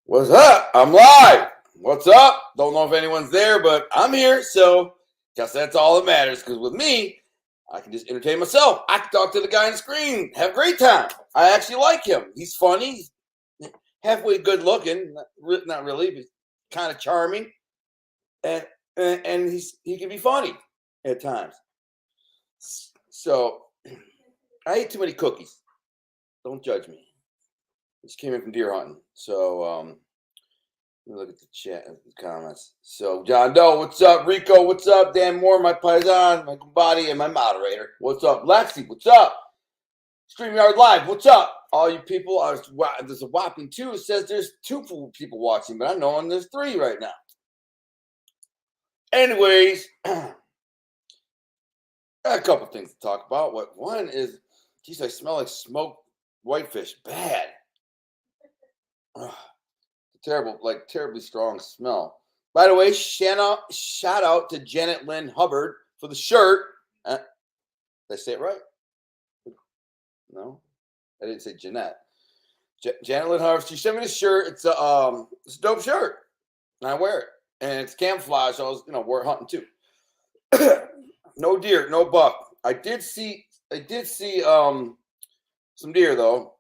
What's up? I'm live. What's up? Don't know if anyone's there, but I'm here. So guess that's all that matters. Because with me, I can just entertain myself. I can talk to the guy on the screen, have a great time. I actually like him. He's funny. He's halfway good looking. Not really, but kind of charming. And and he can be funny at times. So I ate too many cookies. Don't judge me. Just came in from deer hunting. So let me look at the chat and the comments. So, John Doe, what's up? Rico, what's up? Dan Moore, my paisan, my body, and my moderator. What's up? Lexi, what's up? StreamYard Live, what's up? All you people, there's a whopping two. It says there's two people watching, but I know there's three right now. Anyways, got a couple things to talk about. One is, geez, I smell like smoked whitefish. Bad. Ugh. Terribly strong smell. By the way, shout out to Janet Lynn Hubbard for the shirt. Did I say it right? No, I didn't say Jeanette. Janet Lynn Hubbard. She sent me the shirt. It's a dope shirt, and I wear it. And it's camouflage. So I was, we're hunting too. No deer, no buck. I did see some deer though.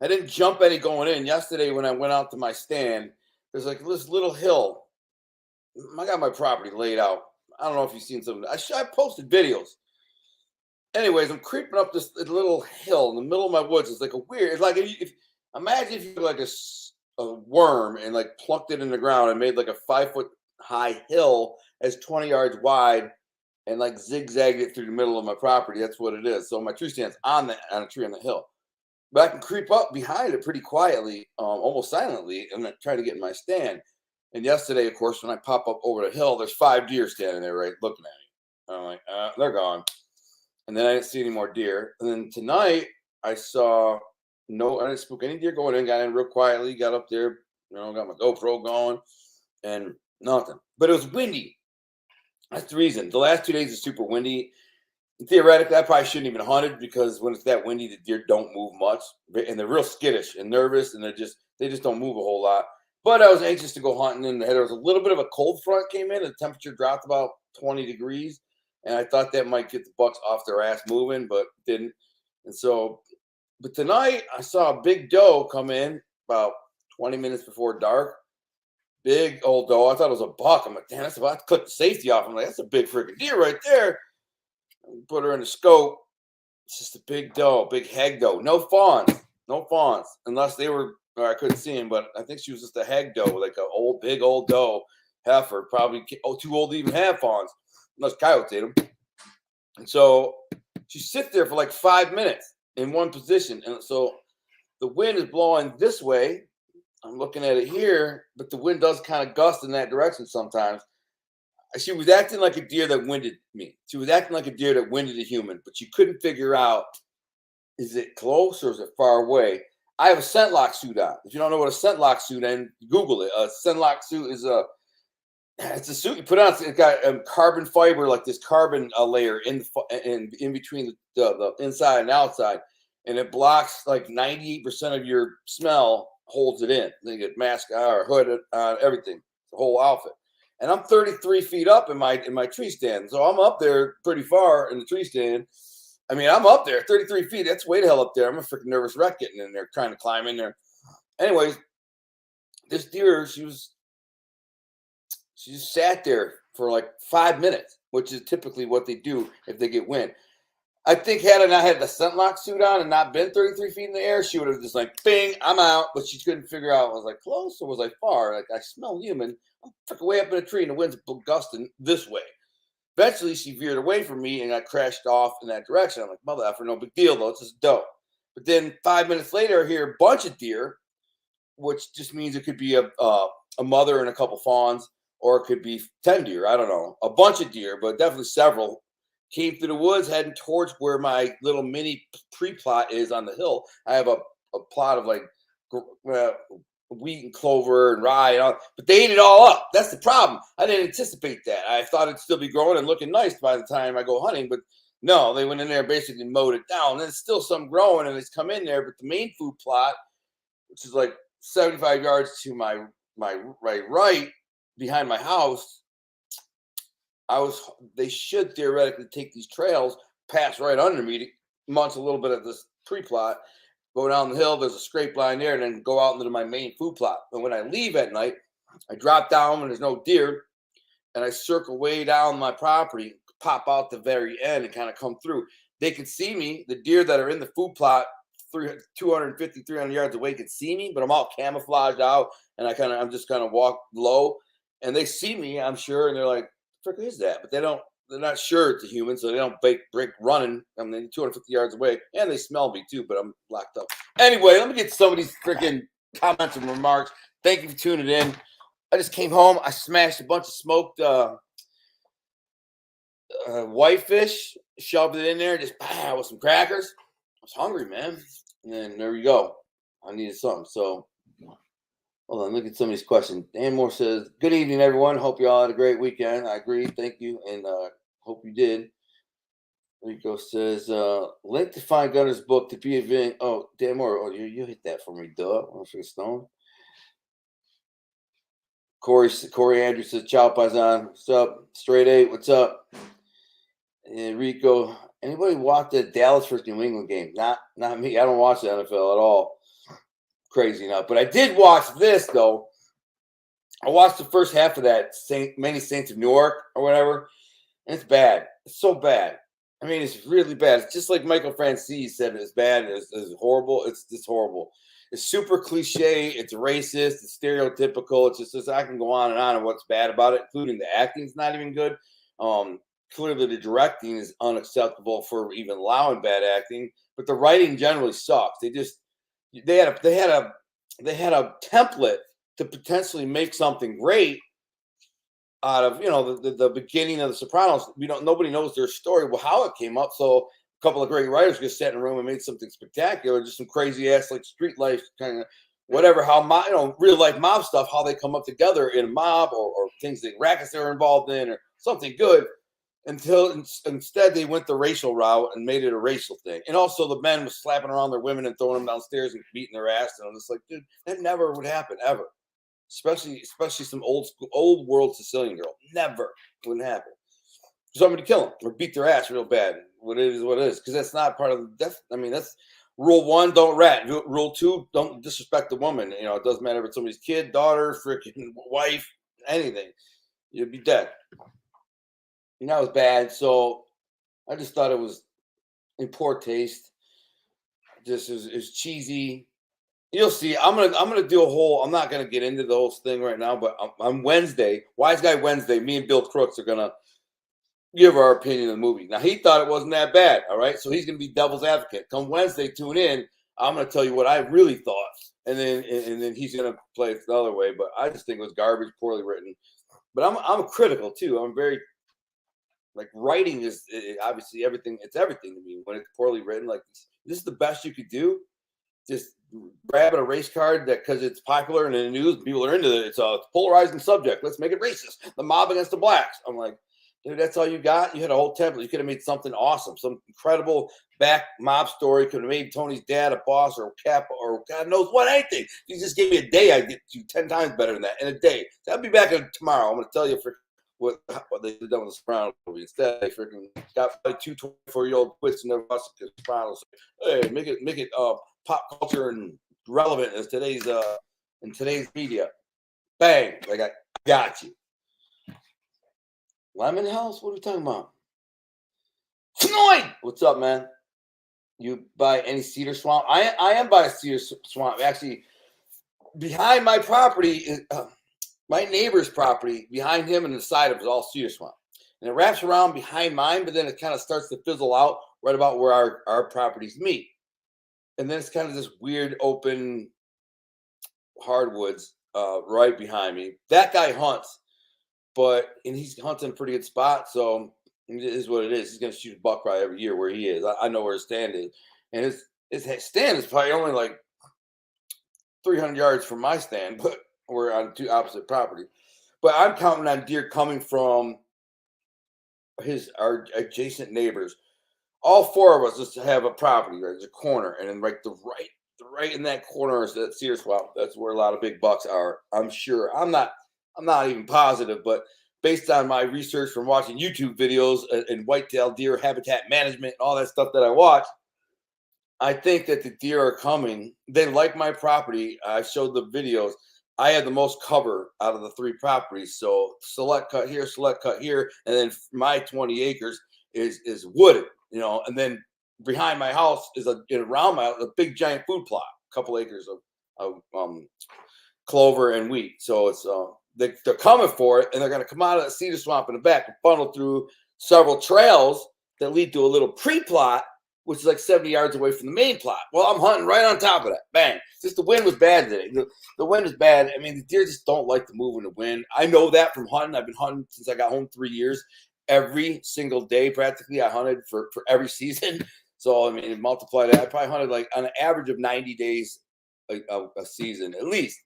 I didn't jump any going in. Yesterday when I went out to my stand, there's like this little hill. I got my property laid out. I don't know if you've seen some. I posted videos. Anyways, I'm creeping up this little hill in the middle of my woods. It's like a weird. It's like imagine if you took like a worm and like plucked it in the ground and made like a 5-foot high hill as 20 yards wide and like zigzagged it through the middle of my property. That's what it is. So my tree stands on a tree on the hill. But I can creep up behind it pretty quietly, almost silently, and then try to get in my stand. And yesterday, of course, when I pop up over the hill, there's 5 deer standing there, right, looking at me. I'm like, they're gone. And then I didn't see any more deer. And then tonight, I didn't spook any deer going in. Got in real quietly, got up there, got my GoPro going, and nothing. But it was windy. That's the reason. The last 2 days is super windy. Theoretically, I probably shouldn't even hunted because when it's that windy, the deer don't move much, and they're real skittish and nervous, and they just don't move a whole lot. But I was anxious to go hunting, and there was a little bit of a cold front came in, and the temperature dropped about 20 degrees, and I thought that might get the bucks off their ass moving, but didn't. And so, but tonight I saw a big doe come in about 20 minutes before dark. Big old doe. I thought it was a buck. I'm like, damn, that's about to click the safety off. I'm like, that's a big freaking deer right there. Put her in the scope. It's just a big doe, big hag doe. No fawns, unless they were. Or I couldn't see him, but I think she was just a hag doe, like a big old doe heifer, probably too old to even have fawns, unless coyotes ate them. And so she sits there for like 5 minutes in one position, and so the wind is blowing this way. I'm looking at it here, but the wind does kind of gust in that direction sometimes. She was acting like a deer that winded me. She was acting like a deer that winded a human, but you couldn't figure out, is it close or is it far away? I have a scent lock suit on. If you don't know what a scent lock suit is, Google it. A scent lock suit is it's a suit you put on. It's got carbon fiber, like this carbon layer in between the inside and outside, and it blocks like 98% of your smell, holds it in. They get mask or hood on, everything, the whole outfit. And I'm 33 feet up in my tree stand. So I'm up there pretty far in the tree stand. I mean, I'm up there 33 feet. That's way the hell up there. I'm a freaking nervous wreck getting in there, trying to climb in there. Anyways, this deer, she just sat there for like 5 minutes, which is typically what they do if they get wind. I think had I not had the scent lock suit on and not been 33 feet in the air, she would have just like, bing, I'm out. But she couldn't figure out, was I close or was I far? Like, I smell human. I'm freaking way up in a tree and the wind's gusting this way. Eventually, she veered away from me and I crashed off in that direction. I'm like, mother effer, no big deal, though. It's just dope. But then 5 minutes later, I hear a bunch of deer, which just means it could be a mother and a couple fawns, or it could be 10 deer. I don't know. A bunch of deer, but definitely several. Came through the woods heading towards where my little mini pre-plot is on the hill. I have a plot of like wheat and clover and rye, and all, but they ate it all up. That's the problem. I didn't anticipate that. I thought it'd still be growing and looking nice by the time I go hunting, but no, they went in there and basically mowed it down. There's still some growing and it's come in there, but the main food plot, which is like 75 yards to my right behind my house, they should theoretically take these trails, pass right under me to munch a little bit of this tree plot, go down the hill. There's a scrape line there, and then go out into my main food plot. And when I leave at night, I drop down when there's no deer, and I circle way down my property, pop out the very end, and kind of come through. They can see me. The deer that are in the food plot, 250, 300 yards away, can see me, but I'm all camouflaged out, and I'm just kind of walk low, and they see me, I'm sure, and they're like, "Frick is that?" But they're not sure it's a human, so they don't break running. I mean, 250 yards away, and they smell me too, but I'm locked up. Anyway, let me get some of these freaking comments and remarks. Thank you for tuning in. I just came home. I smashed a bunch of smoked whitefish, shoved it in there, just with some crackers. I was hungry, man. And then there we go. I needed something. So hold on, look at some of these questions. Dan Moore says, "Good evening, everyone. Hope you all had a great weekend." I agree. Thank you. And hope you did. Rico says, link to find Gunner's book to be event. Oh, Dan Moore. Oh, you hit that for me, duh. Stone. Corey Andrews says, "Ciao, Paisan. What's up? Straight Eight, what's up?" And Rico, anybody watch the Dallas versus New England game? Not me. I don't watch the NFL at all. Crazy enough. But I did watch this, though. I watched the first half of that Many Saints of Newark or whatever. And it's bad. It's so bad. I mean, it's really bad. It's just like Michael Francis said, it's bad. It's horrible. It's just horrible. It's super cliche. It's racist. It's stereotypical. It's just I can go on and what's bad about it, including the acting's not even good. Clearly, the directing is unacceptable for even allowing bad acting. But the writing generally sucks. They had a template to potentially make something great out of the beginning of The Sopranos. Nobody knows their story, well, how it came up. So a couple of great writers just sat in a room and made something spectacular, just some crazy ass like street life kind of whatever, how real life mob stuff, how they come up together in a mob or things that rackets they're involved in or something good. Until instead they went the racial route and made it a racial thing. And also the men was slapping around their women and throwing them downstairs and beating their ass. And I'm just like, dude, that never would happen ever. Especially some old world Sicilian girl. Never wouldn't happen. Somebody kill them or beat their ass real bad. What it is. Because that's not part of the death. I mean, that's rule 1, don't rat. Rule 2, don't disrespect the woman. It doesn't matter if it's somebody's kid, daughter, freaking wife, anything. You'd be dead. And that was bad. So I just thought it was in poor taste. Just is cheesy. You'll see. I'm gonna do a whole. I'm not gonna get into the whole thing right now, but on Wednesday, Wise Guy Wednesday, me and Bill Crooks are gonna give our opinion of the movie. Now he thought it wasn't that bad. All right, so he's gonna be devil's advocate. Come Wednesday, tune in. I'm gonna tell you what I really thought, and then he's gonna play it the other way. But I just think it was garbage, poorly written. But I'm critical too. I'm very like writing is obviously everything. It's everything to me when it's poorly written. Like this is the best you could do. Just grabbing a race card that because it's popular and in the news, people are into it. It's a polarizing subject. Let's make it racist. The mob against the blacks. I'm like, dude, that's all you got? You had a whole template. You could have made something awesome, some incredible back mob story. Could have made Tony's dad a boss or a cap or God knows what, anything. If you just gave me a day, I'd get you 10 times better than that in a day. So I'll be back tomorrow. I'm going to tell you what they did with the Sopranos movie. Instead, they freaking got like 2 24-year-old twits in their bus because Sopranos. Hey, make it pop culture and relevant as today's in today's media. Bang! Like I got you. Lemon House? What are we talking about? Floyd! What's up, man? You buy any cedar swamp? I am by a cedar swamp. Actually, behind my property is my neighbor's property. Behind him and the side of it is all cedar swamp. And it wraps around behind mine, but then it kind of starts to fizzle out right about where our properties meet. And then it's kind of this weird open hardwoods right behind me. That guy hunts, and he's hunting a pretty good spot. So it is what it is. He's going to shoot a buck probably every year where he is. I know where his stand is. And his stand is probably only like 300 yards from my stand, but we're on 2 opposite properties. But I'm counting on deer coming from our adjacent neighbors. All 4 of us just have a property, right? There's a corner, and then right right in that corner is that Sears swamp. That's where a lot of big bucks are. I'm sure. I'm not even positive, but based on my research from watching YouTube videos and whitetail deer habitat management and all that stuff that I watch, I think that the deer are coming. They like my property. I showed the videos. I had the most cover out of the 3 properties. So select cut here, and then my 20 acres is wooded, and then behind my house is around a big giant food plot, a couple acres of clover and wheat. So it's they're coming for it, and they're going to come out of the cedar swamp in the back and funnel through several trails that lead to a little pre-plot, which is like 70 yards away from the main plot. Well, I'm hunting right on top of that. Bang. Just the wind was bad today. The wind is bad. I mean, the deer just don't like to move in the wind. I know that from hunting. I've been hunting since I got home 3 years. Every single day, practically, I hunted for every season. So, I mean, multiply that. I probably hunted like on an average of 90 days a season, at least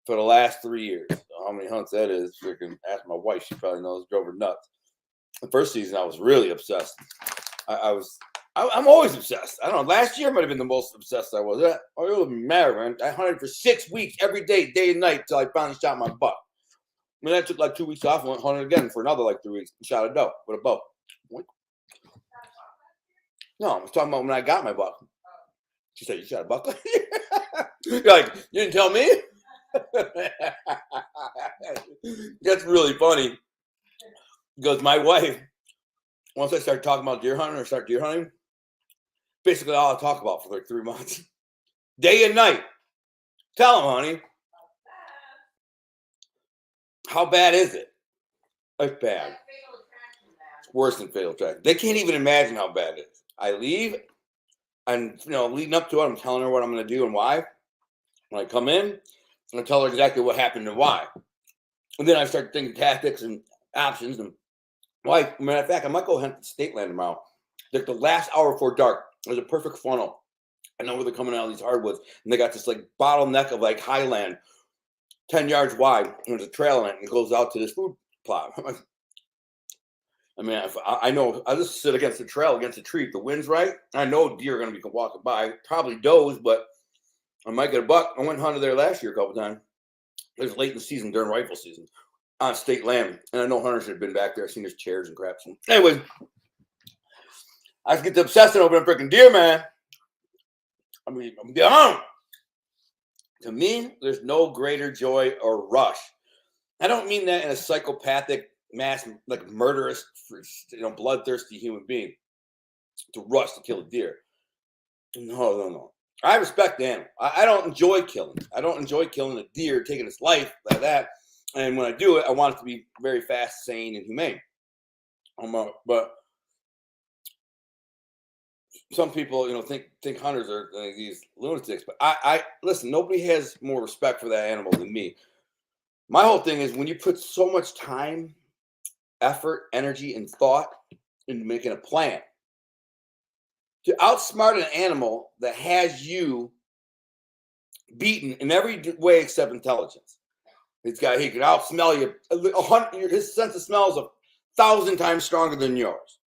for the last 3 years. So how many hunts that is, freaking ask my wife. She probably knows. Drove her nuts. The first season, I was really obsessed. I'm always obsessed. I don't know. Last year might have been the most obsessed I was. It doesn't matter, man. I hunted for 6 weeks every day, day and night, till I finally shot my buck. I mean, I took like 2 weeks off and went hunting again for another like 3 weeks and shot a doe with a bow. No, I was talking about when I got my buck. She said, "You shot a buck?" You're like, "You didn't tell me?" That's really funny because my wife, once I started talking about deer hunting or start deer hunting, basically all I talk about for like 3 months, day and night. Tell them, honey. How bad is it? It's bad. It's worse than Fatal Attraction. They can't even imagine how bad it is. I leave, and leading up to it, I'm telling her what I'm going to do and why. When I come in, I tell her exactly what happened and why. And then I start thinking tactics and options. And why? Matter of fact, I might go hunt the state land tomorrow. Like the last hour before dark, there's a perfect funnel. I know where they're coming out of these hardwoods, and they got this like bottleneck of like highland, 10 yards wide. And there's a trail in it, and it goes out to this food plot. I mean, I know I just sit against the trail, against a tree. If the wind's right, I know deer are going to be walking by. Probably does, but I might get a buck. I went and hunted there last year a couple times. It was late in the season, during rifle season, on state land. And I know hunters had been back there. I've seen there's chairs and crap. So anyways, I get to obsessing over them freaking deer, man. I mean, I'm down. To me, there's no greater joy or rush. I don't mean that in a psychopathic, mass, like murderous, bloodthirsty human being to rush to kill a deer. No. I respect the animal. I don't enjoy killing. I don't enjoy killing a deer, taking its life like that. And when I do it, I want it to be very fast, sane, and humane. But some people, think hunters are like these lunatics. But I listen. Nobody has more respect for that animal than me. My whole thing is when you put so much time, effort, energy, and thought into making a plan to outsmart an animal that has you beaten in every way except intelligence. He can outsmell you. His sense of smell is 1,000 times stronger than yours.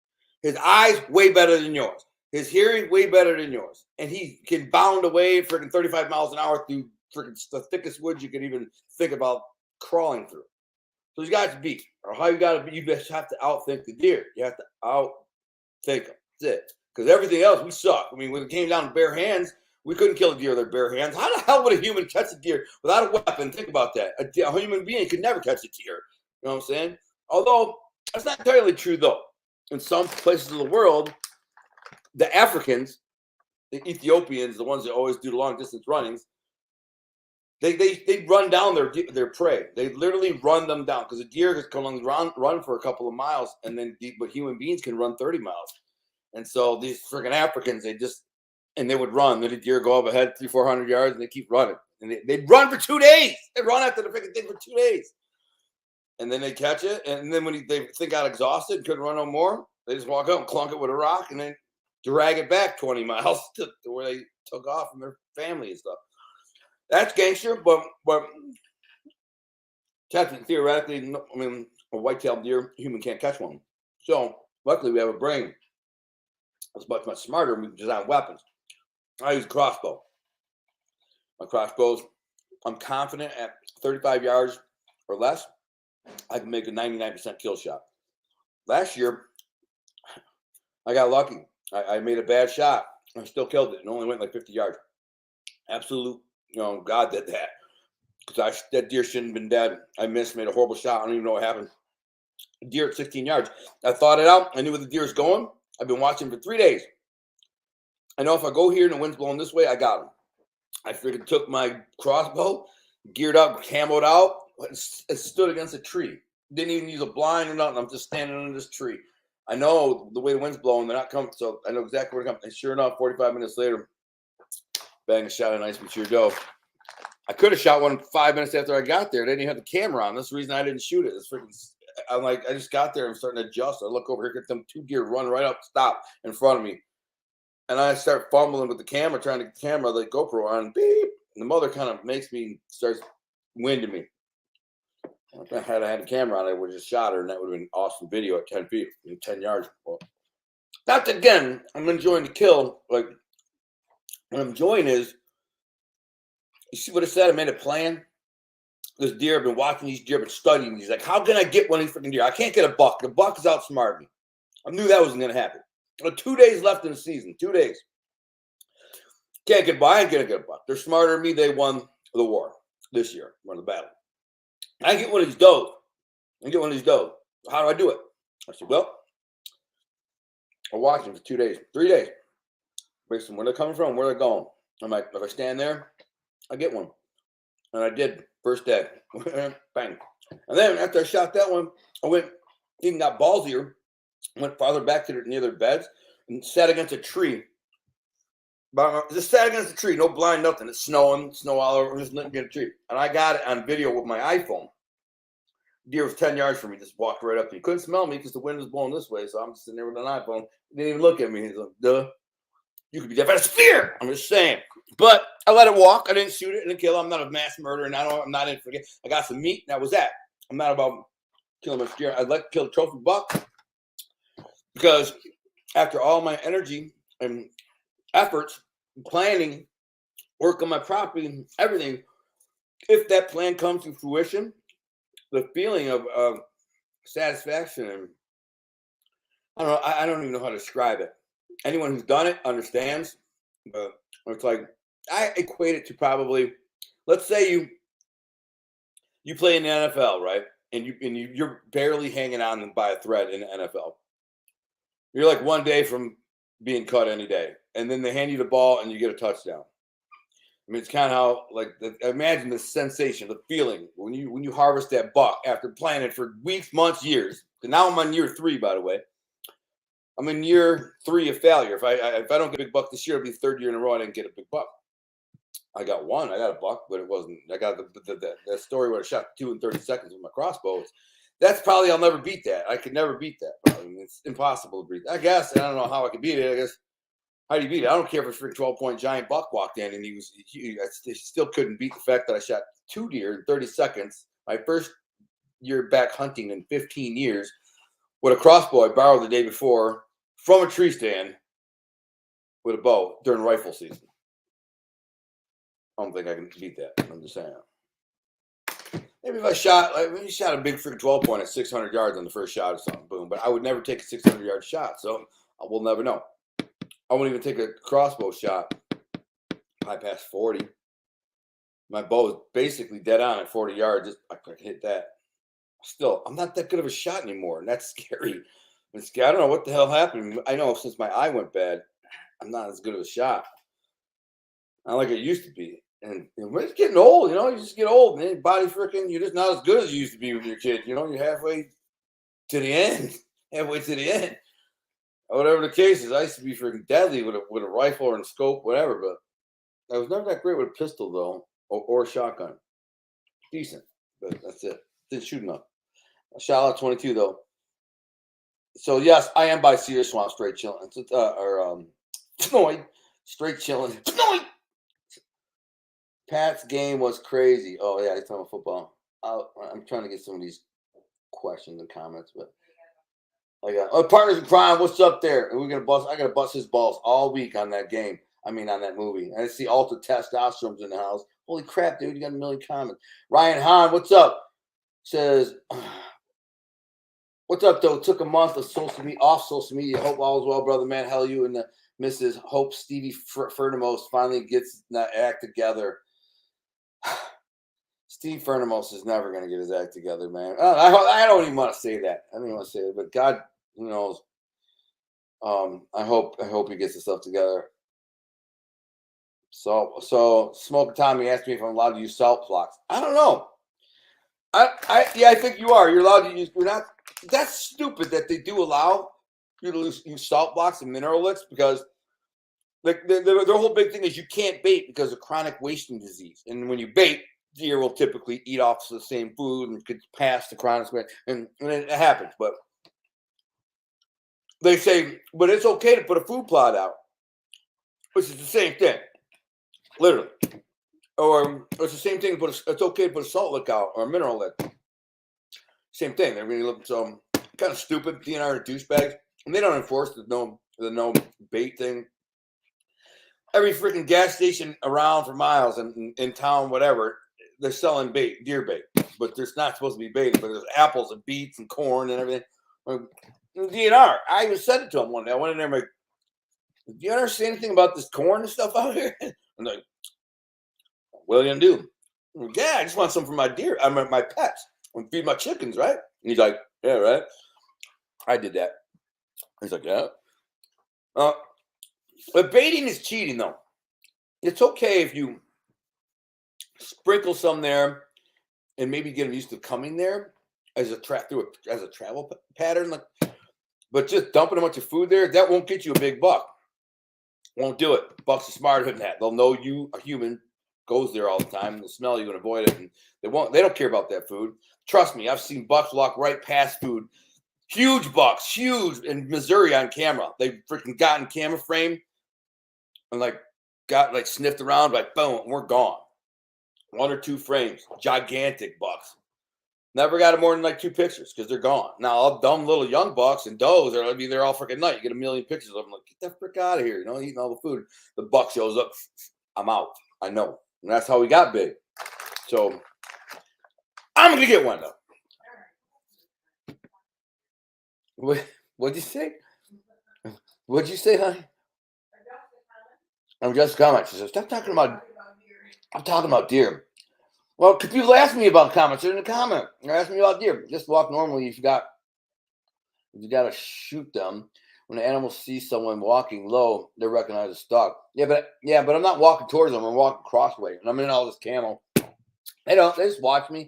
His eyes way better than yours. His hearing way better than yours. And he can bound away freaking 35 miles an hour through freaking the thickest woods you could even think about crawling through. So he's got to beat. Or how you got to be, you just have to outthink the deer. You have to outthink him. That's it. Because everything else, we suck. I mean, when it came down to bare hands, we couldn't kill a deer with our bare hands. How the hell would a human catch a deer without a weapon? Think about that. A human being could never catch a deer. You know what I'm saying? Although, that's not entirely true, though. In some places of the world, the Africans, the Ethiopians, the ones that always do the long distance runnings, they run down their prey. They literally run them down because a deer can come along run for a couple of miles, but human beings can run 30 miles. And so these freaking Africans, they would run. Then the deer go up ahead 300-400 yards, and they keep running. And they'd run for 2 days. They'd run after the freaking thing for 2 days. And then they catch it. And then when they got exhausted and couldn't run no more, they just walk up and clunk it with a rock and then drag it back 20 miles to where they took off from their family and stuff. That's gangster, but theoretically, I mean, a white-tailed deer, a human can't catch one. So luckily, we have a brain that's much smarter, and we design weapons. I use a crossbow. my crossbows. I'm confident at 35 yards or less, I can make a 99% kill shot. Last year, I got lucky. I made a bad shot. I still killed it and only went like 50 yards. Absolute, God did that. Because that deer shouldn't have been dead. I missed, made a horrible shot. I don't even know what happened. Deer at 16 yards. I thought it out. I knew where the deer is going. I've been watching for 3 days. I know if I go here and the wind's blowing this way, I got him. I freaking took my crossbow, geared up, camoed out, and stood against a tree. Didn't even use a blind or nothing. I'm just standing under this tree. I know the way the wind's blowing, they're not coming, so I know exactly where to come. And sure enough, 45 minutes later, bang, a shot a nice mature doe. I could have shot one 5 minutes after I got there. They didn't have the camera on. That's the reason I didn't shoot it. It's freaking. I'm like, I just got there. I'm starting to adjust. I look over here, get them 2 deer run right up, stop in front of me. And I start fumbling with the camera, trying to get the camera, like GoPro on, beep. And the mother kind of starts winding me. If I had the camera on, I would have just shot her, and that would have been an awesome video at 10 feet, 10 yards. Well, that's again, I'm enjoying the kill. Like, what I'm enjoying is, you see what I said? I made a plan. This deer, I've been watching these deer, been studying these. Like, how can I get one of these freaking deer? I can't get a buck. The buck is outsmarting me. I knew that wasn't going to happen. 2 days left in the season. 2 days. Can't get by. I ain't going to get a buck. They're smarter than me. They won the war this year. Won the battle. I get one of these does. How do I do it? I said, well, I'll watch them for 2 days. 3 days. Based on where they're coming from, where they're going. I'm like, if I stand there, I get one. And I did. First day. Bang. And then after I shot that one, I went, even got ballsier, went farther back to near their beds and sat against a tree. Just sat against a tree, no blind, nothing. It's snowing, snow all over, just looking at a tree. And I got it on video with my iPhone. Deer was 10 yards from me, just walked right up to me. Couldn't smell me because the wind was blowing this way, so I'm just sitting there with an iPhone. He didn't even look at me. He's like, duh. You could be deaf at a spear. I'm just saying. But I let it walk. I didn't shoot it and kill it. I'm not a mass murderer, and I'm not in forget. I got some meat, and that was that. I'm not about killing my deer. I'd like to kill a trophy buck because after all my energy and efforts, planning, work on my property, everything, if that plan comes to fruition, the feeling of satisfaction and I don't even know how to describe it. Anyone who's done it understands, but it's like I equate it to probably, let's say you play in the NFL, right? And you're barely hanging on by a thread in the NFL. You're like 1 day from being cut any day, and then they hand you the ball and you get a touchdown. I mean, it's kind of how, like, imagine the sensation, the feeling when you harvest that buck after planning for weeks, months, years. And now I'm on year 3, by the way. I'm in year 3 of failure. If I don't get a big buck this year, it'll be the 3rd year in a row I didn't get a big buck. I got one. I got a buck, but it wasn't. I got that story where I shot 2 in 30 seconds with my crossbow. That's probably, I'll never beat that. I could never beat that. I mean, it's impossible to beat. I guess. I don't know how I could beat it. I guess. How do you beat it? I don't care if it's a 12-point giant buck walked in and I still couldn't beat the fact that I shot 2 deer in 30 seconds. My first year back hunting in 15 years with a crossbow I borrowed the day before from a tree stand with a bow during rifle season. I don't think I can beat that. I'm just saying. Maybe if I shot a big freaking 12-point at 600 yards on the first shot or something, boom. But I would never take a 600-yard shot, so we'll never know. I won't even take a crossbow shot high past 40. My bow is basically dead on at 40 yards. I can hit that. Still, I'm not that good of a shot anymore, and that's scary. I don't know what the hell happened. I know since my eye went bad, I'm not as good of a shot. Not like it used to be. And we're just getting old, you just get old, man. Body freaking, you're just not as good as you used to be when you're a kid. You're halfway to the end. Whatever the case is, I used to be freaking deadly with a rifle and a scope, whatever, but I was never that great with a pistol, though, or a shotgun. Decent, but that's it. Didn't shoot enough. I shot out 22, though. So, yes, I am by Cedar Swamp, straight chilling. Straight chilling. Pat's game was crazy. Oh, yeah, he's talking about football. I'm trying to get some of these questions and comments, but I got partners in crime. What's up there? And I gotta bust his balls all week on that game. I mean, on that movie. I see Alta Testosterone's in the house. Holy crap, dude! You got a million comments. Ryan Hahn, what's up? Says, what's up, though? Took a month of off social media. Hope all is well, brother, man. Hell, you and the Mrs. Hope Stevie Furnamos finally gets that act together. Steve Furnamos is never going to get his act together, man. I don't even want to say that. I don't even want to say it, but God, who knows? I hope he gets himself together. So Smoke Tommy asked me if I'm allowed to use salt blocks. I don't know. I think you are. You're allowed to use. You're not. That's stupid that they do allow you to use salt blocks and mineral licks because like their whole big thing is you can't bait because of chronic wasting disease. And when you bait, deer will typically eat off the same food and could pass the chronic and it happens. But they say, but it's okay to put a food plot out, which is the same thing, literally. Or it's the same thing, but it's okay to put a salt lick out or a mineral lick. Same thing. They're really looking so kind of stupid. DNR douchebags, and they don't enforce the no bait thing. Every freaking gas station around for miles in town, whatever, they're selling deer bait, but there's not supposed to be bait. But there's apples and beets and corn and everything. DNR. I even said it to him one day. I went in there and I'm like, do you understand anything about this corn and stuff out here? I'm like, what are you gonna do? Yeah, I just want some for my deer. I mean, my pets. I'm feed my chickens, right? And he's like, yeah, right. I did that. He's like, yeah. But baiting is cheating, though. It's okay if you sprinkle some there and maybe get them used to coming there as a travel pattern. Like, but just dumping a bunch of food there, that won't get you a big buck. Won't do it. Bucks are smarter than that. They'll know you, a human, goes there all the time. They'll smell you and avoid it. And they don't care about that food. Trust me, I've seen bucks walk right past food. Huge bucks, huge in Missouri on camera. They freaking got in camera frame and got sniffed around, like boom, we're gone. 1 or 2 frames, gigantic bucks. Never got more than 2 pictures because they're gone. Now, all dumb little young bucks and does are gonna be there all freaking night. You get a million pictures of them. Like, get that frick out of here, eating all the food. The buck shows up, I'm out. I know. And that's how we got big. So I'm gonna get one though. What'd you say? What'd you say, honey? I'm just commenting. She says, stop talking about. I'm talking about deer. Well, could people ask me about comments? They're in the comment. Or ask me about deer. Just walk normally. If you got to shoot them. When the animals see someone walking low, they recognize a stalk. Yeah, but I'm not walking towards them. I'm walking crossway, and I'm in all this camo. They don't. They just watch me.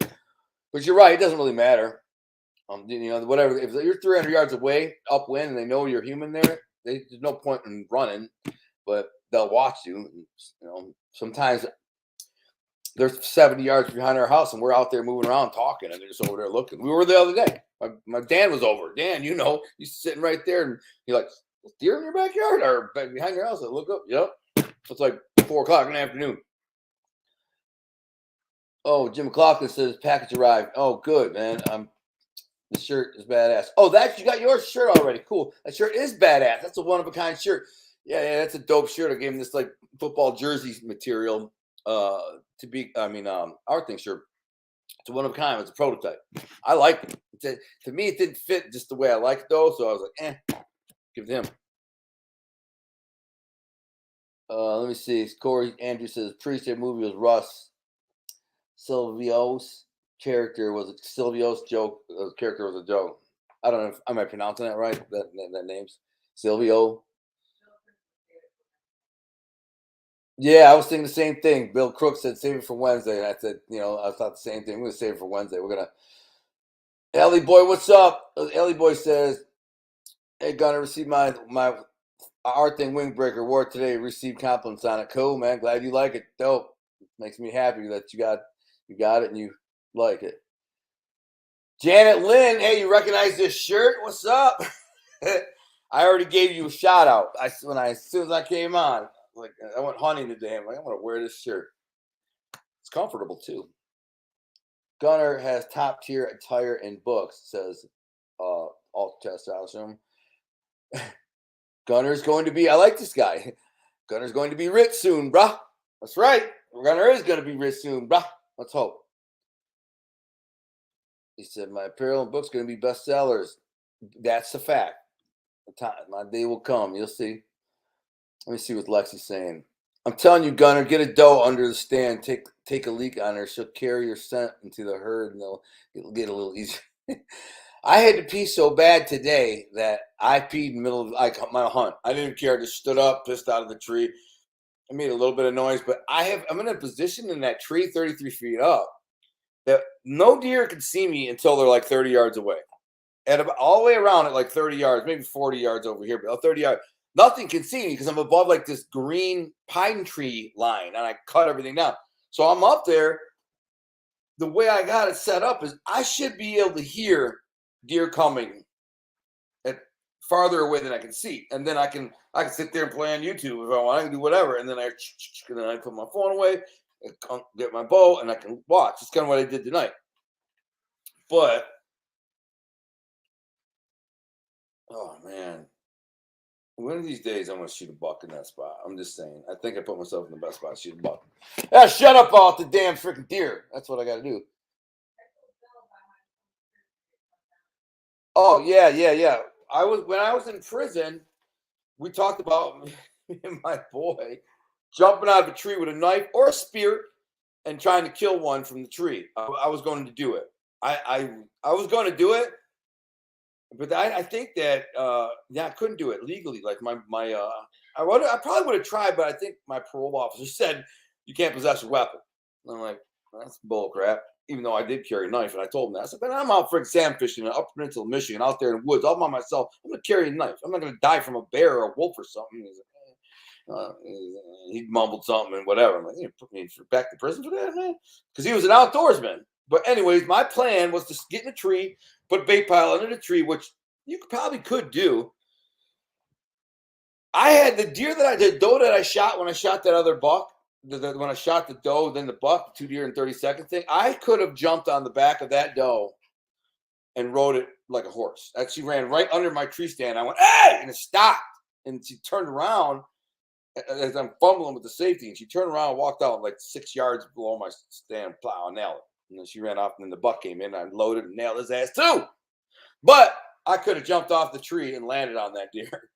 But you're right. It doesn't really matter. Whatever. If you're 300 yards away, upwind, and they know you're human there, there's no point in running. But they'll watch you. Sometimes they're 70 yards behind our house, and we're out there moving around talking, and they're just over there looking. We were the other day. My Dan was over. Dan, he's sitting right there, and he's like, deer in your backyard or behind your house? I look up. Yep. It's like 4 o'clock in the afternoon. Oh, Jim McLaughlin says package arrived. Oh, good, man. The shirt is badass. Oh, you got your shirt already. Cool. That shirt is badass. That's a one-of-a-kind shirt. Yeah, that's a dope shirt. I gave him this football jersey material our thing shirt. It's a one-of-a-kind. It's a prototype. I like it. To me, it didn't fit just the way I like it, though. So I was like, give it to him. Let me see. Corey Andrew says, Priest movie was Russ Silvio's character was Silvio's joke. Character was a joke. I don't know if am I pronouncing that right. That name's Silvio. Yeah, I was thinking the same thing. Bill Crook said save it for Wednesday, and I said, I thought the same thing. We're gonna save it for Wednesday. We're gonna. Ellie boy, what's up? Ellie boy says, "Hey, Gunner, received my art thing windbreaker wore today. Received compliments on it. Cool, man. Glad you like it. Dope. Makes me happy that you got it and you like it." Janet Lynn, hey, you recognize this shirt? What's up? I already gave you a shout out. As soon as I came on, I went hunting today. I'm gonna wear this shirt. It's comfortable too. Gunner has top tier attire and books, says Alt Testosterone. Gunner's going to be. I like this guy. Gunner's going to be rich soon, bruh. That's right. Gunner is going to be rich soon, bruh. Let's hope. He said, my apparel and books going to be bestsellers. That's a fact. My day will come. You'll see. Let me see what Lexi's saying. I'm telling you, Gunner, get a doe under the stand. Take a leak on her. She'll carry your scent into the herd, and it'll get a little easier. I had to pee so bad today that I peed in the middle of my hunt. I didn't care. I just stood up, pissed out of the tree. I made a little bit of noise, but I'm in a position in that tree 33 feet up that no deer can see me until they're like 30 yards away. All the way around at like 30 yards, maybe 40 yards over here, but 30 yards. Nothing can see me because I'm above like this green pine tree line and I cut everything down. So I'm up there. The way I got it set up is I should be able to hear deer coming at farther away than I can see. And then I can sit there and play on YouTube if I want. I can do whatever. And then I put my phone away, and get my bow, and I can watch. It's kind of what I did tonight. But, oh, man. One of these days, I'm going to shoot a buck in that spot. I'm just saying. I think I put myself in the best spot to shoot a buck. Shut up off the damn freaking deer. That's what I got to do. Oh, yeah. When I was in prison, we talked about me and my boy jumping out of a tree with a knife or a spear and trying to kill one from the tree. I was going to do it. I was going to do it. But I think that I couldn't do it legally. Like I probably would have tried, but I think my parole officer said you can't possess a weapon. And I'm like, that's bull crap. Even though I did carry a knife, and I told him that. I said, but I'm out for salmon fishing in Upper Peninsula, Michigan, out there in the woods, all by myself. I'm going to carry a knife. I'm not going to die from a bear or a wolf or something. He mumbled something and whatever. I'm like, you put me back to prison for that, man? Because he was an outdoorsman. But anyways, my plan was to get in a tree, put a bait pile under the tree, which you probably could do. I had the doe that I shot when I shot that other buck. When I shot the doe, then the buck, 2 deer in 30 seconds thing. I could have jumped on the back of that doe and rode it like a horse. She ran right under my tree stand. I went, hey, and it stopped. And she turned around as I'm fumbling with the safety. And she turned around and walked out like 6 yards below my stand, plow, and nailed it. And then she ran off, and then the buck came in. And I loaded and nailed his ass too. But I could have jumped off the tree and landed on that deer.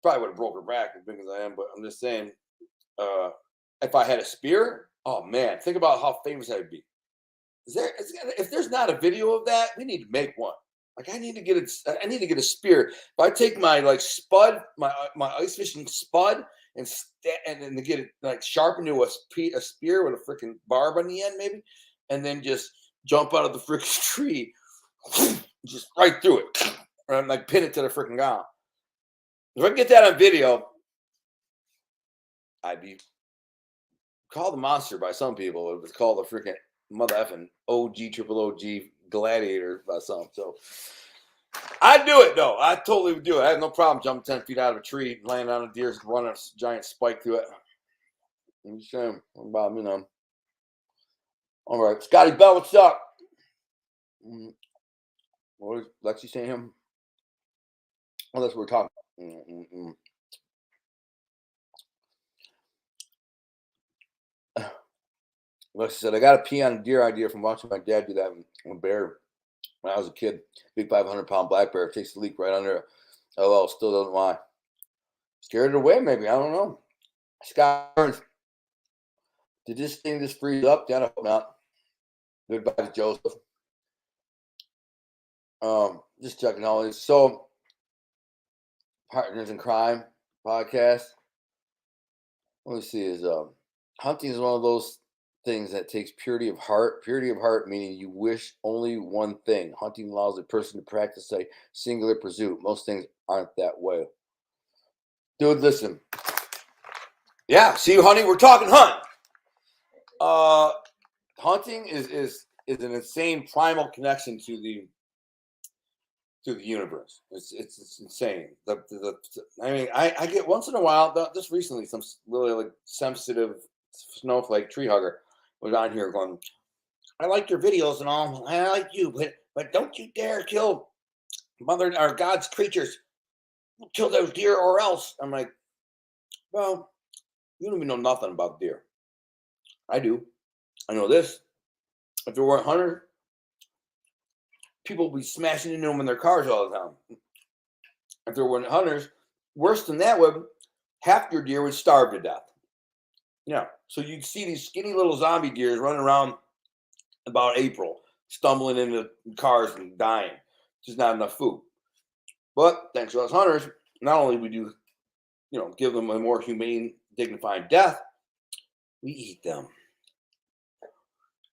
Probably would have broke her back as big as I am. But I'm just saying, if I had a spear, oh man, think about how famous I'd be. If there's not a video of that, we need to make one. Like I need to get a spear. If I take my spud, my ice fishing spud, and then to get it like sharpened to a spear with a freaking barb on the end, maybe, and then just jump out of the freaking tree, just right through it, and like pin it to the freaking ground. If I can get that on video, I'd be called a monster by some people. It was called a freaking mother effing triple OG gladiator by some. So I'd do it though. I totally would do it. I have no problem jumping 10 feet out of a tree, landing on a deer, running a giant spike through it. I'm just saying, what about me now? All right, Scotty Bell, what's up? What is Lexi saying him? Oh, that's what we're talking about. Lexi said, I got a pee on a deer idea from watching my dad do that on a bear when I was a kid. Big 500-pound black bear takes the leak right under it. LOL, still doesn't lie. Scared it away, maybe. I don't know. Scott Burns, did this thing just freeze up? Yeah, I hope not. Goodbye to Joseph. Just checking all these. So, Partners in Crime podcast. Let me see. Hunting is one of those things that takes purity of heart. Purity of heart meaning you wish only one thing. Hunting allows a person to practice a singular pursuit. Most things aren't that way. Dude, listen. Yeah, see, honey, we're talking hunt. Hunting is an insane primal connection to the universe. It's insane. I mean, I get once in a while. Just recently, some really like sensitive snowflake tree hugger was on here going, I like your videos and all. I like you, but don't you dare kill Mother or God's creatures. Kill those deer or else. I'm like, well, You don't even know nothing about deer. I do. I know this. If there weren't hunters, people would be smashing into them in their cars all the time. If there weren't hunters, worse than that, half your deer would starve to death. Yeah. So you'd see these skinny little zombie deers running around about April, stumbling into cars and dying. Just not enough food. But thanks to us hunters, not only we do, give them a more humane, dignified death, we eat them.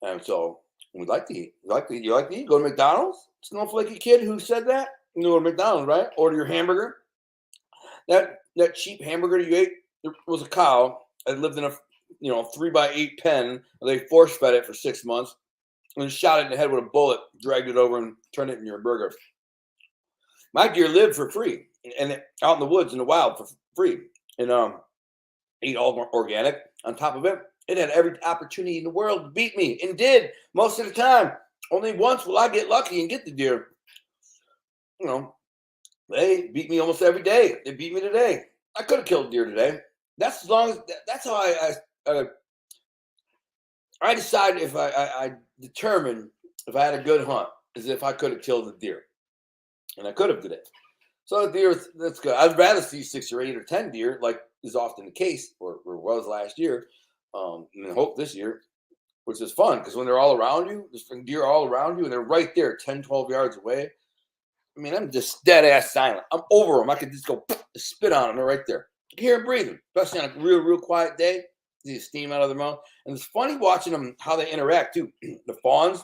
And so we like to eat. You like to eat? Go to McDonald's? Snowflakey kid who said that? You go to McDonald's, right? Order your hamburger. That cheap hamburger you ate, there was a cow that lived in a 3x8 pen. They force fed it for 6 months and shot it in the head with a bullet, dragged it over and turned it into your burger. My deer lived for free and out in the woods in the wild for free, and ate all organic. On top of it, it had every opportunity in the world to beat me, and did most of the time. Only once will I get lucky and get the deer. They beat me almost every day. They beat me today. I could have killed a deer today. That's how I decide if I determine if I had a good hunt is if I could have killed the deer, and I could have today. So the deer, that's good. I'd rather see 6 or 8 or 10 deer, like is often the case, or was last year, and I hope this year, which is fun because when they're all around you, there's deer all around you, and they're right there, 10, 12 yards away. I mean, I'm just dead ass silent. I'm over them. I could just go spit on them. They're right there. You can hear them breathing, especially on a real quiet day. You see steam out of their mouth. And it's funny watching them, how they interact too. The fawns,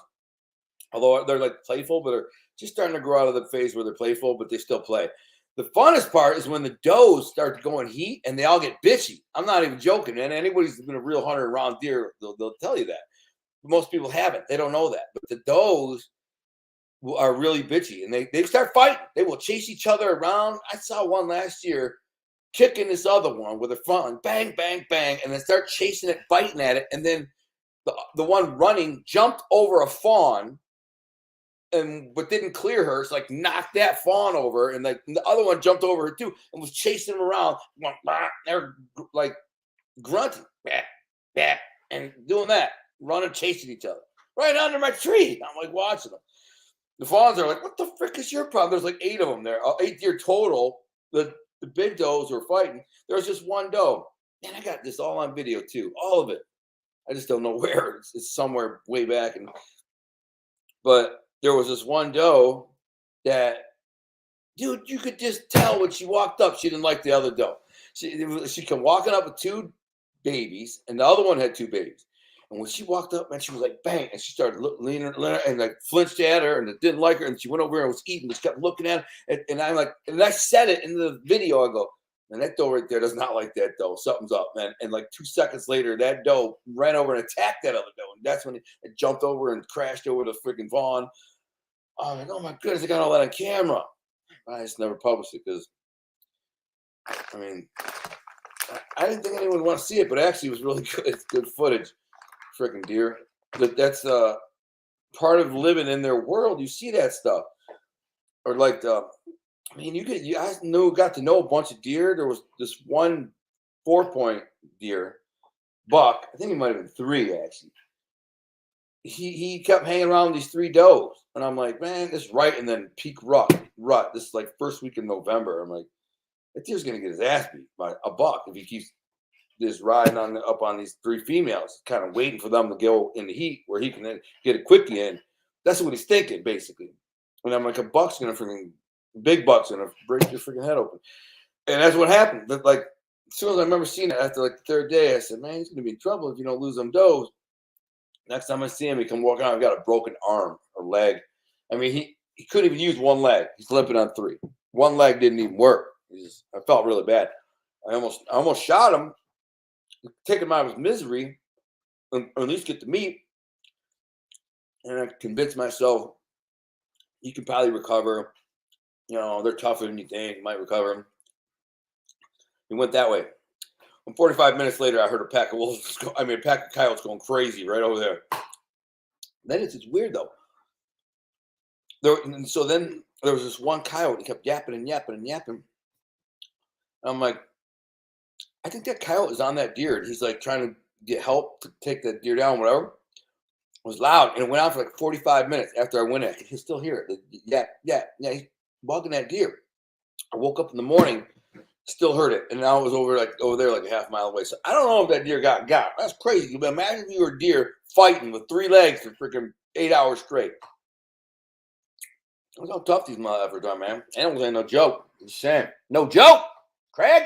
although they're like playful, but they're just starting to grow out of the phase where they're playful, but they still play. The funnest part is when the does start going heat and they all get bitchy. I'm not even joking, man. Anybody who's been a real hunter around deer, they'll tell you that. Most people haven't. They don't know that. But the does are really bitchy, and they start fighting. They will chase each other around. I saw one last year kicking this other one with a front, bang, bang, bang, and then start chasing it, biting at it, and then the one running jumped over a fawn, but didn't clear her. It's like knocked that fawn over, and like the other one jumped over her too and was chasing them around. They're like grunting, bah, bah, and doing that, running, chasing each other right under my tree. I'm like watching them. The fawns are like, what the frick is your problem? There's like 8 of them there, 8 deer total. The big does were fighting. There was just one doe. And I got this all on video too, all of it. I just don't know where. It's somewhere way back. But there was this one doe that, dude, you could just tell when she walked up, she didn't like the other doe. She came walking up with 2 babies, and the other one had 2 babies. And when she walked up, man, she was like, bang. And she started leaning and like flinched at her and it didn't like her. And she went over and was eating, just kept looking at her. And I'm like, and I said it in the video. I go, man, that doe right there does not like that doe. Something's up, man. And like 2 seconds later, that doe ran over and attacked that other doe. And that's when it jumped over and crashed over the freaking fawn. Oh, like, oh my goodness, I got all that on camera. I just never published it because, I mean, I didn't think anyone would want to see it, but actually it was really good. It's good footage. Freaking deer. That's part of living in their world. You see that stuff, or like I got to know a bunch of deer. There was this one 4-point deer buck. I think he might have been 3 actually. He kept hanging around these 3 does, and I'm like, man, this right. And then peak rut. This is like first week in November. I'm like, that deer's gonna get his ass beat by a buck if he keeps just riding up on these 3 females, kind of waiting for them to go in the heat where he can then get a quickie in. That's what he's thinking, basically. And I'm like, big buck's gonna break your freaking head open. And that's what happened. But like, as soon as I remember seeing it after like the 3rd day, I said, man, he's gonna be in trouble if you don't lose them does. Next time I see him, he come walking out, I've got a broken arm or leg. I mean, he couldn't even use one leg. He's limping on 3. One leg didn't even work. I felt really bad. I almost shot him. Take him out of his misery, or at least get the meat. And I convinced myself he can probably recover. They're tougher than you think. You might recover. He went that way. And 45 minutes later, I heard a pack of coyotes going crazy right over there. Then it's weird though. So then there was this one coyote. He kept yapping and yapping and yapping. I'm like, I think that coyote is on that deer, and he's like trying to get help to take that deer down, whatever. It was loud, and it went on for like 45 minutes after I went in. I can still hear it. Yeah, he's bugging that deer. I woke up in the morning, still heard it, and now it was over there like a half mile away. So I don't know if that deer got. That's crazy. But imagine if you were a deer fighting with 3 legs for freaking 8 hours straight. Look how tough these motherfuckers are, man. Animals ain't no joke. I'm just saying. No joke, Craig.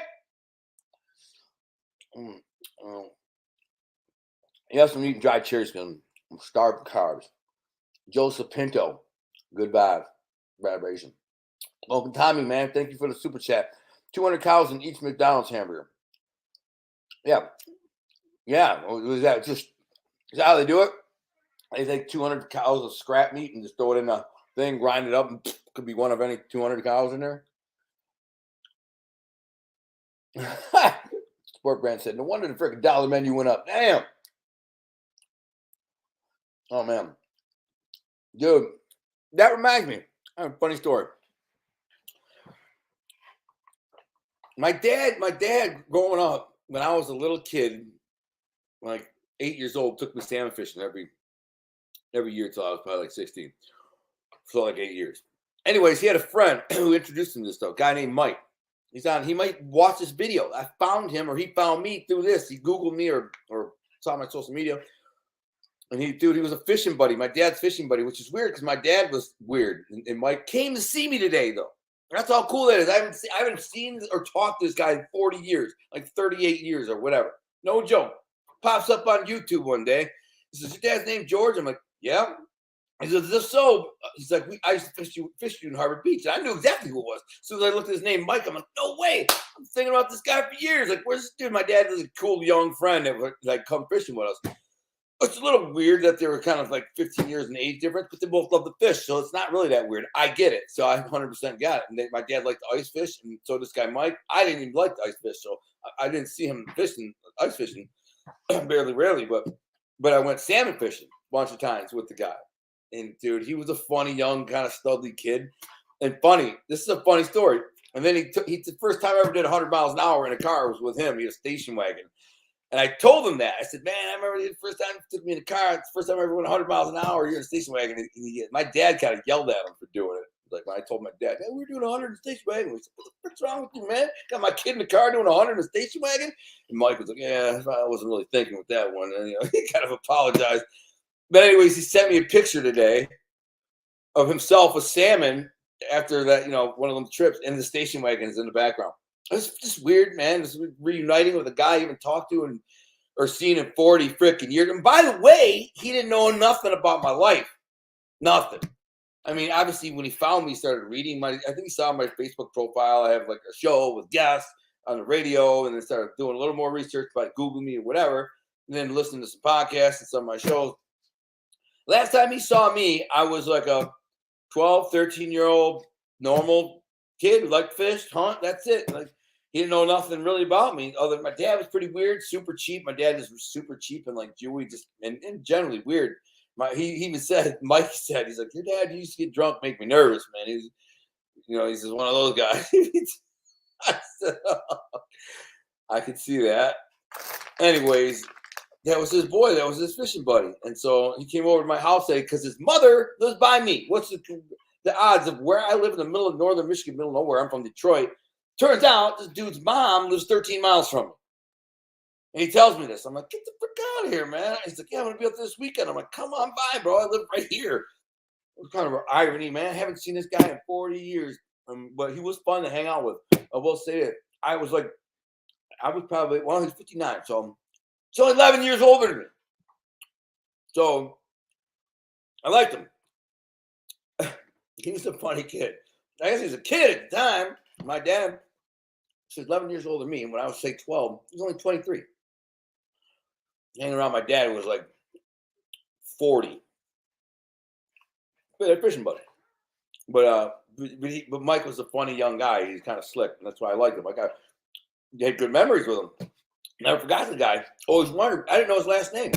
Yes, I'm eating dried cherries because I'm starved for carbs. Joseph Pinto, good vibration. Welcome, Tommy, man. Thank you for the super chat. 200 cows in each McDonald's hamburger. Yeah. Was that just is that how they do it? They take 200 cows of scrap meat and just throw it in a thing, grind it up, and could be one of any 200 cows in there. Sport Brand said, no wonder the freaking dollar menu went up. Damn. Oh, man. Dude, that reminds me. I have a funny story. My dad growing up, when I was a little kid, like 8 years old, took me salmon fishing every year until I was probably like 16. So like 8 years. Anyways, he had a friend who introduced him to this stuff, a guy named Mike. He might watch this video. I found him, or he found me through this. He Googled me or saw my social media. And he was a fishing buddy, my dad's fishing buddy, which is weird because my dad was weird. And Mike came to see me today, though. That's how cool that is. I haven't seen or talked to this guy in 40 years, like 38 years or whatever. No joke. Pops up on YouTube one day. He says, your dad's name George? I'm like, yeah. He says, this so? He's like, I used to fish you in Harbor Beach. And I knew exactly who it was. As soon as I looked at his name, Mike, I'm like, no way. I'm thinking about this guy for years. Like, where's this dude? My dad was a cool young friend that would like come fishing with us. It's a little weird that they were kind of like 15 years in age difference, but they both love to fish. So it's not really that weird. I get it. So I 100% got it. And my dad liked to ice fish. And so this guy, Mike, I didn't even like to ice fish. So I didn't see him ice fishing, rarely. But I went salmon fishing a bunch of times with the guy. And dude, he was a funny, young, kind of studly kid. And funny, this is a funny story. And then he the first time I ever did 100 miles an hour in a car was with him. He had a station wagon. And I told him that. I said, man, I remember the first time he took me in the car. It's the first time I ever went 100 miles an hour. You're in a station wagon. And my dad kind of yelled at him for doing it. Like when I told my dad, hey, we were doing 100 in a station wagon. He said, what the frick's wrong with you, man? Got my kid in the car doing 100 in a station wagon? And Mike was like, yeah, I wasn't really thinking with that one. And he kind of apologized. But anyways, he sent me a picture today of himself with salmon after that, one of them trips, and the station wagon is in the background. It's just weird, man. It's reuniting with a guy you haven't talked to or seen in 40 freaking years. And by the way, he didn't know nothing about my life. Nothing. I mean, obviously, when he found me, he started reading I think he saw my Facebook profile. I have like a show with guests on the radio, and then started doing a little more research by Google me or whatever, and then listening to some podcasts and some of my shows. Last time he saw me, I was like a 12, 13-year-old normal kid who liked to fish, hunt. That's it. Like, he didn't know nothing really about me other than my dad was pretty weird, super cheap. My dad is super cheap and like Jewy, just and generally weird. He even said, Mike said, he's like, your dad used to get drunk, make me nervous, man. He's just one of those guys. I said, oh, I could see that. Anyways, that was his boy. That was his fishing buddy. And so he came over to my house today because his mother lives by me. What's the odds of where I live in the middle of northern Michigan, middle of nowhere? I'm from Detroit. Turns out this dude's mom lives 13 miles from me. And he tells me this. I'm like, get the frick out of here, man. He's like, yeah, I'm going to be up this weekend. I'm like, come on by, bro. I live right here. It was kind of an irony, man. I haven't seen this guy in 40 years. But he was fun to hang out with. I will say that I was probably, he's 59. So he's only 11 years older than me. So I liked him. He was a funny kid. I guess he was a kid at the time. My dad was 11 years older than me. And when I was, say, 12, he was only 23. Hanging around my dad was like 40. But a fishing buddy. But Mike was a funny young guy. He's kind of slick. And that's why I liked him. I had good memories with him. Never forgot the guy. Always wondered. I didn't know his last name.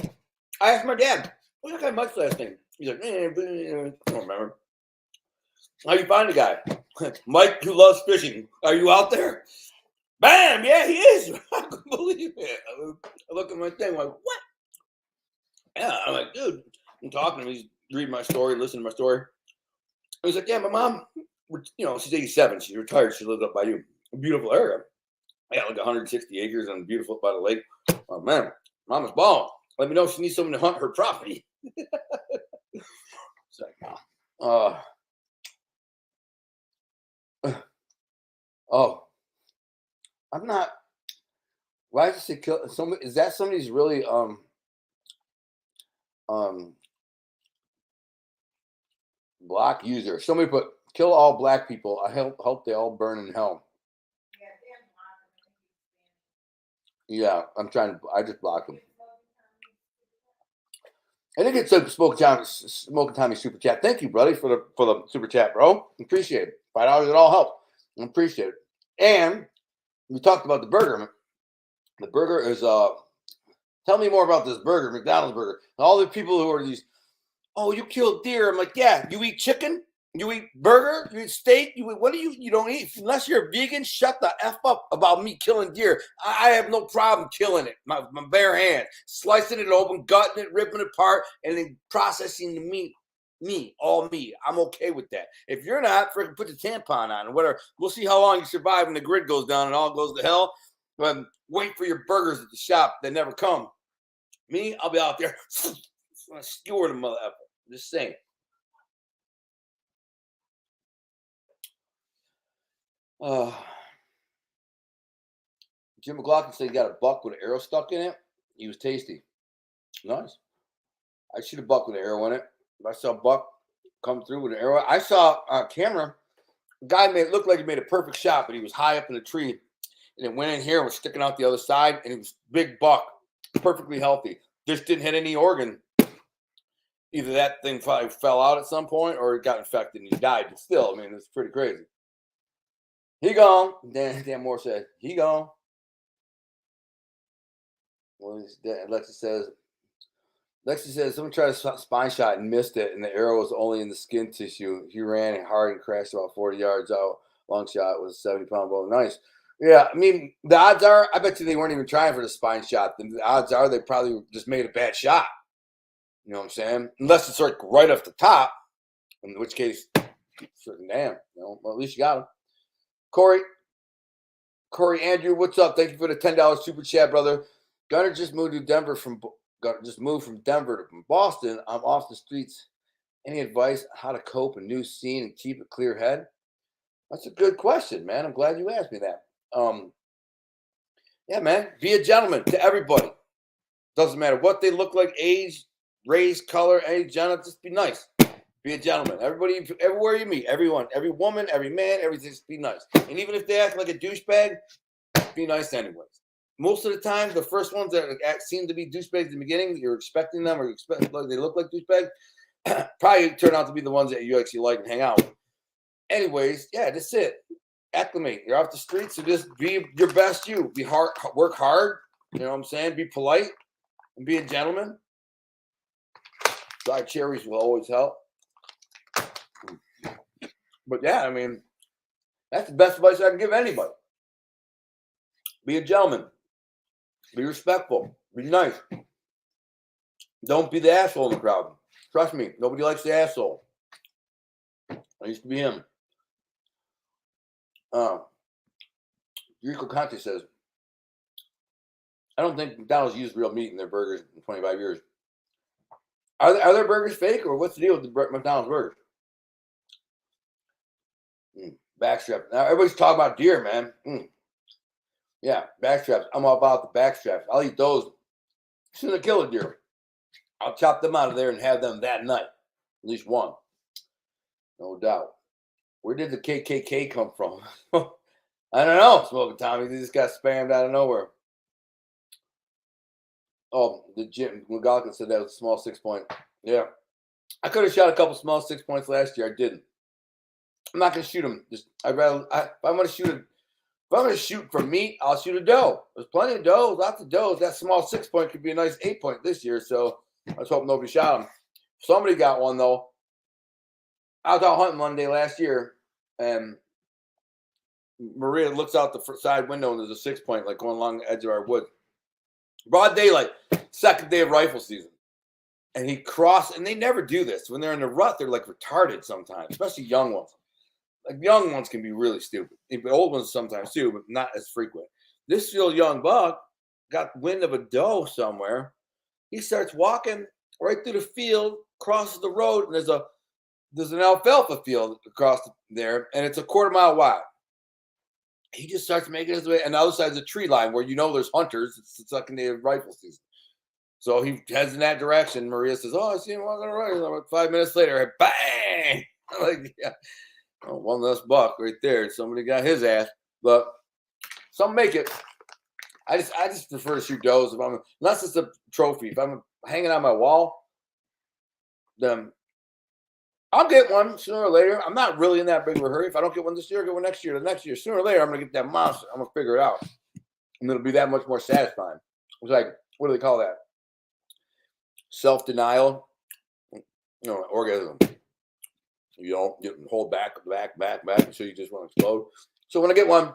I asked my dad, what's that guy Mike's last name? He's like, I don't remember. How you find the guy? Mike, who loves fishing. Are you out there? Bam! Yeah, he is. I couldn't believe it. I look at my thing like, what? Yeah, I'm like, dude. I'm talking to him. He's reading my story, listening to my story. He's like, yeah, my mom, she's 87. She's retired. She lives up by you. A beautiful area. Yeah, like 160 acres and beautiful by the lake. Oh man, mama's balling. Let me know if she needs someone to hunt her property. It's like, oh, I'm not. Why does it say kill? Somebody, is that somebody's really um black user? Somebody put kill all black people. I hope they all burn in hell. Yeah, I'm trying. I just blocked them. I think it's a Smoking Tommy super chat. Thank you, buddy, for the super chat, bro. Appreciate it. $5, it all helps. Appreciate it. And we talked about the burger. The burger is tell me more about this burger, McDonald's burger. All the people who are these, oh, you killed deer. I'm like, yeah, you eat chicken, you eat burger, you eat steak, what do you don't eat? Unless you're a vegan, shut the F up about me killing deer. I have no problem killing it. My bare hand, slicing it open, gutting it, ripping it apart, and then processing the meat. All meat. I'm okay with that. If you're not, freaking put the tampon on or whatever. We'll see how long you survive when the grid goes down and all goes to hell. But wait for your burgers at the shop. They never come. Me, I'll be out there skewer the mother. Just saying. Jim McLaughlin said he got a buck with an arrow stuck in it. He was tasty. Nice. I shoot a buck with an arrow in it. If I saw a buck come through with an arrow, I saw a camera. A guy made it look like he made a perfect shot, but he was high up in a tree. And it went in here and was sticking out the other side, and it was big buck, perfectly healthy. Just didn't hit any organ. Either that thing probably fell out at some point or it got infected and he died. But still, I mean, it's pretty crazy. He gone. Dan Moore said, he gone. Well, Lexi says, someone tried a spine shot and missed it, and the arrow was only in the skin tissue. He ran hard and crashed about 40 yards out. Long shot was a 70-pound bow. Nice. Yeah, I mean, the odds are, I bet you they weren't even trying for the spine shot. The odds are they probably just made a bad shot. You know what I'm saying? Unless it's like right off the top, in which case, damn. Well, at least you got him. Corey Andrew, what's up? Thank you for the $10 super chat, brother. Gunner just moved from Denver to Boston. I'm off the streets. Any advice on how to cope a new scene and keep a clear head? That's a good question, man. I'm glad you asked me that. Yeah, man. Be a gentleman to everybody. Doesn't matter what they look like, age, race, color, any gender. Just be nice. Be a gentleman. Everybody, everywhere you meet, everyone, every woman, every man, everything. Just be nice. And even if they act like a douchebag, be nice anyways. Most of the time, the first ones that seem to be douchebags in the beginning, you're expecting them or expect like they look like douchebags, probably turn out to be the ones that you actually like and hang out with. Anyways, yeah, that's it. Acclimate. You're off the streets, so just be your best you. Be hard, work hard. You know what I'm saying? Be polite and be a gentleman. Dried cherries will always help. But yeah, I mean, that's the best advice I can give anybody. Be a gentleman. Be respectful. Be nice. Don't be the asshole in the crowd. Trust me, nobody likes the asshole. I used to be him. Rico Conte says, I don't think McDonald's used real meat in their burgers in 25 years. Are their burgers fake, or what's the deal with the McDonald's burgers? Backstrap. Now everybody's talking about deer, man. Yeah, backstraps. I'm all about the backstraps. I'll eat those. As soon as I kill a deer, I'll chop them out of there and have them that night. At least one. No doubt. Where did the KKK come from? I don't know, Smoking Tommy. They just got spammed out of nowhere. Oh, the Jim McLaughlin said that was a small 6 point. Yeah. I could have shot a couple small 6 points last year. I didn't. I'm not gonna shoot them. If I'm gonna shoot for meat, I'll shoot a doe. There's plenty of does, lots of does. That small 6 point could be a nice 8 point this year. So let's hope nobody shot them. Somebody got one though. I was out hunting one day last year, and Maria looks out the side window and there's a 6-point like going along the edge of our woods. Broad daylight, second day of rifle season. And he crossed, and they never do this. When they're in the rut, they're like retarded sometimes, especially young ones. Like young ones can be really stupid. Old ones sometimes too, but not as frequent. This little young buck got wind of a doe somewhere. He starts walking right through the field, crosses the road, and there's an alfalfa field across there, and it's a quarter-mile wide. He just starts making his way, and the other side is a tree line where there's hunters. It's the second day of rifle season. So he heads in that direction. Maria says, "Oh, I see him walking around." 5 minutes later, bang! Like, yeah. Oh, one less buck right there. Somebody got his ass, but some make it. I just prefer to shoot does unless it's a trophy. If I'm hanging on my wall, then I'll get one sooner or later. I'm not really in that big of a hurry. If I don't get one this year, I'll get one next year. The next year, sooner or later, I'm gonna get that monster. I'm gonna figure it out, and it'll be that much more satisfying. It's like, what do they call that? Self-denial. Orgasm. You hold back until you just want to explode. So when I get one,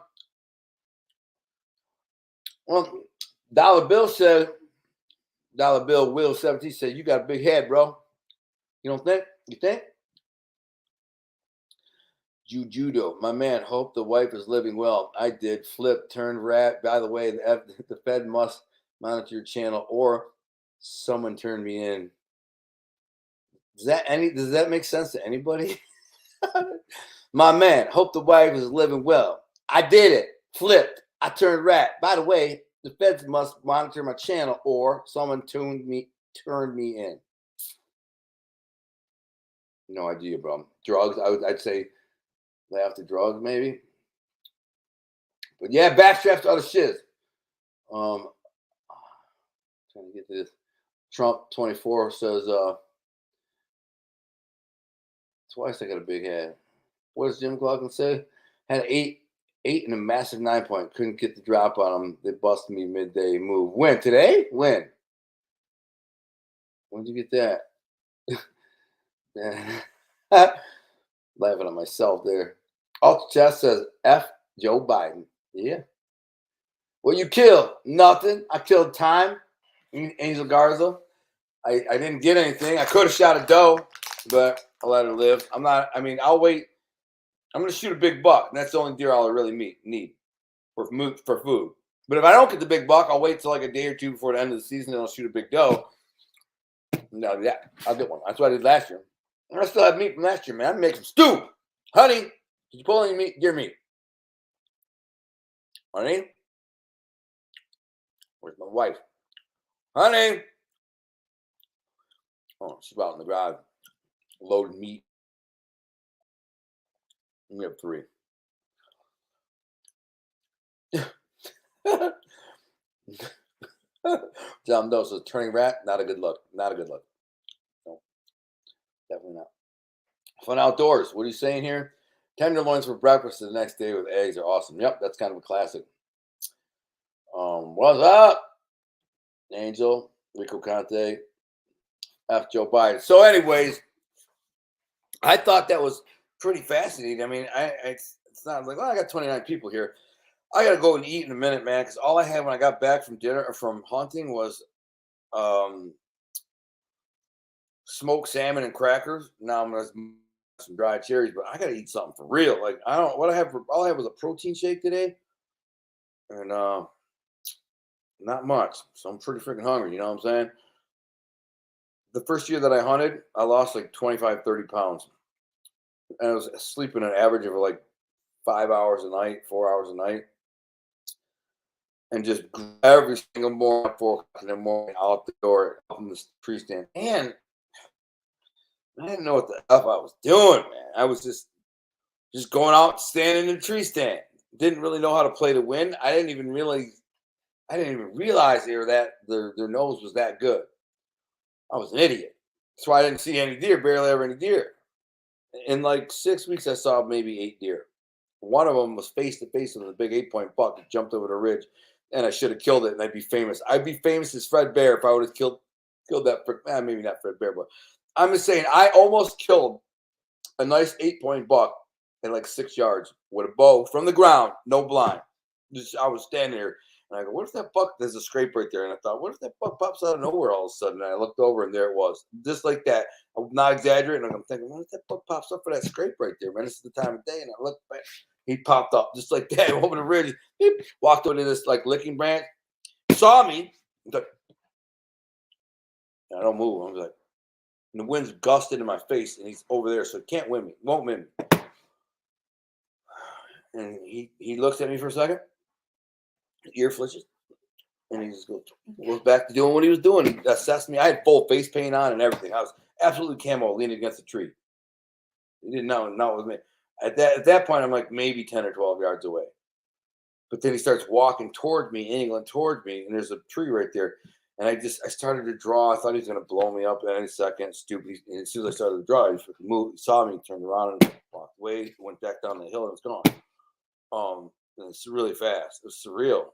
well, Dollar Bill Will 17 said, "You got a big head, bro. You don't think? You think?" Judo, my man. Hope the wife is living well. I did. Flip, turned rat. By the way, the Fed must monitor your channel, or someone turned me in. Does that make sense to anybody? My man, hope the wife is living well. I did it. Flipped. I turned rat. By the way, the feds must monitor my channel, or someone turned me in. No idea, bro. Drugs. I'd say after drugs, maybe. But yeah, backstraps to other shit. Trying to get to this. Trump 24 says, twice I got a big head. What does Jim Glocken say? Had 8 and a massive 9-point. Couldn't get the drop on them. They busted me midday move. When? Today? When? When did you get that? Laughing at myself there. Ultra Chest says, F Joe Biden. Yeah. What you killed? Nothing. I killed time. Angel Garza. I didn't get anything. I could have shot a doe, but I'll let her live. I'll wait. I'm going to shoot a big buck, and that's the only deer I'll really need for food. But if I don't get the big buck, I'll wait till like a day or two before the end of the season, and I'll shoot a big doe. No, yeah, I'll get one. That's what I did last year. And I still have meat from last year, man. I'm making some stew. Honey, did you pull any meat? Deer meat. Honey? Where's my wife? Honey? Oh, she's out in the garage. Loaded meat. We have 3. John Doe says, turning rat, not a good look. Not a good look. No, definitely not. Fun outdoors. What are you saying here? Tenderloins for breakfast the next day with eggs are awesome. Yep, that's kind of a classic. What's up? Angel, Rico Conte, F. Joe Biden. So, anyways, I thought that was pretty fascinating. I mean, it's not like, I got 29 people here. I got to go and eat in a minute, man, because all I had when I got back from dinner or from hunting was smoked salmon and crackers. Now I'm going to some dried cherries, but I got to eat something for real. Like, all I had was a protein shake today, and not much. So I'm pretty freaking hungry. You know what I'm saying? The first year that I hunted, I lost like 25, 30 pounds. And I was sleeping an average of like 5 hours a night, 4 hours a night. And just every single morning, 4 o'clock in the morning, out the door, up in the tree stand. And I didn't know what the F I was doing, man. I was just going out, standing in the tree stand. Didn't really know how to play the wind. I didn't even realize their nose was that good. I was an idiot. That's why I didn't see any deer, barely ever any deer. In like 6 weeks, I saw maybe 8 deer. One of them was face to face with a big 8-point buck that jumped over the ridge, and I should have killed it, and I'd be famous. I'd be famous as Fred Bear if I would have killed that. Maybe not Fred Bear, but I'm just saying I almost killed a nice 8-point buck at like 6 yards with a bow from the ground, no blind. Just I was standing there and I go, what if that buck, there's a scrape right there. And I thought, what if that buck pops out of nowhere all of a sudden? And I looked over and there it was. Just like that. I'm not exaggerating. I'm thinking, what if that buck pops up for that scrape right there, man? This is the time of day. And I looked back. He popped up just like that over the ridge. Beep, walked over to this like licking branch, saw me. Like, I don't move. I was like, and the wind's gusted in my face, and he's over there, so he can't win me. Won't win me. And he looks at me for a second, ear flinches, and he just goes back to doing what he was doing. He assessed me. I had full face paint on and everything. I was absolutely camo, leaning against a tree. He didn't know it was me. At that point, I'm like maybe 10 or 12 yards away. But then he starts walking toward me, angling toward me, and there's a tree right there. And I started to draw. I thought he was going to blow me up at any second. Stupid. And as soon as I started to draw, he moved, saw me, turned around, and walked away, went back down the hill, and it's gone. And it's really fast. It was surreal.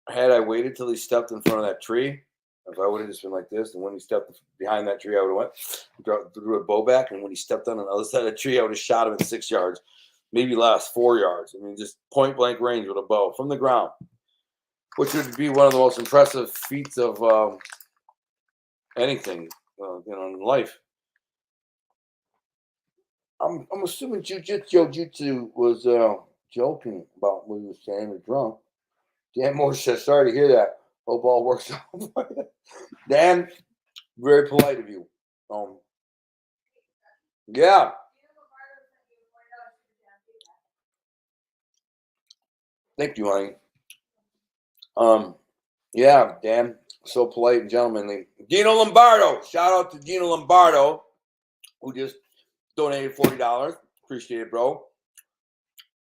Had I waited till he stepped in front of that tree, if I would have just been like this, and when he stepped behind that tree, I would have went, threw a bow back, and when he stepped on the other side of the tree, I would have shot him at 6 yards, maybe last 4 yards. I mean, just point blank range with a bow from the ground, which would be one of the most impressive feats of anything, in life. I'm assuming Jiu-Jitsu was joking about what he was saying or drunk. Dan Moore says, sorry to hear that. Hope all works out. Dan, very polite of you. Yeah. Thank you, honey. Yeah, Dan, so polite and gentlemanly. Dino Lombardo, shout out to Dino Lombardo, who just donated $40. Appreciate it, bro.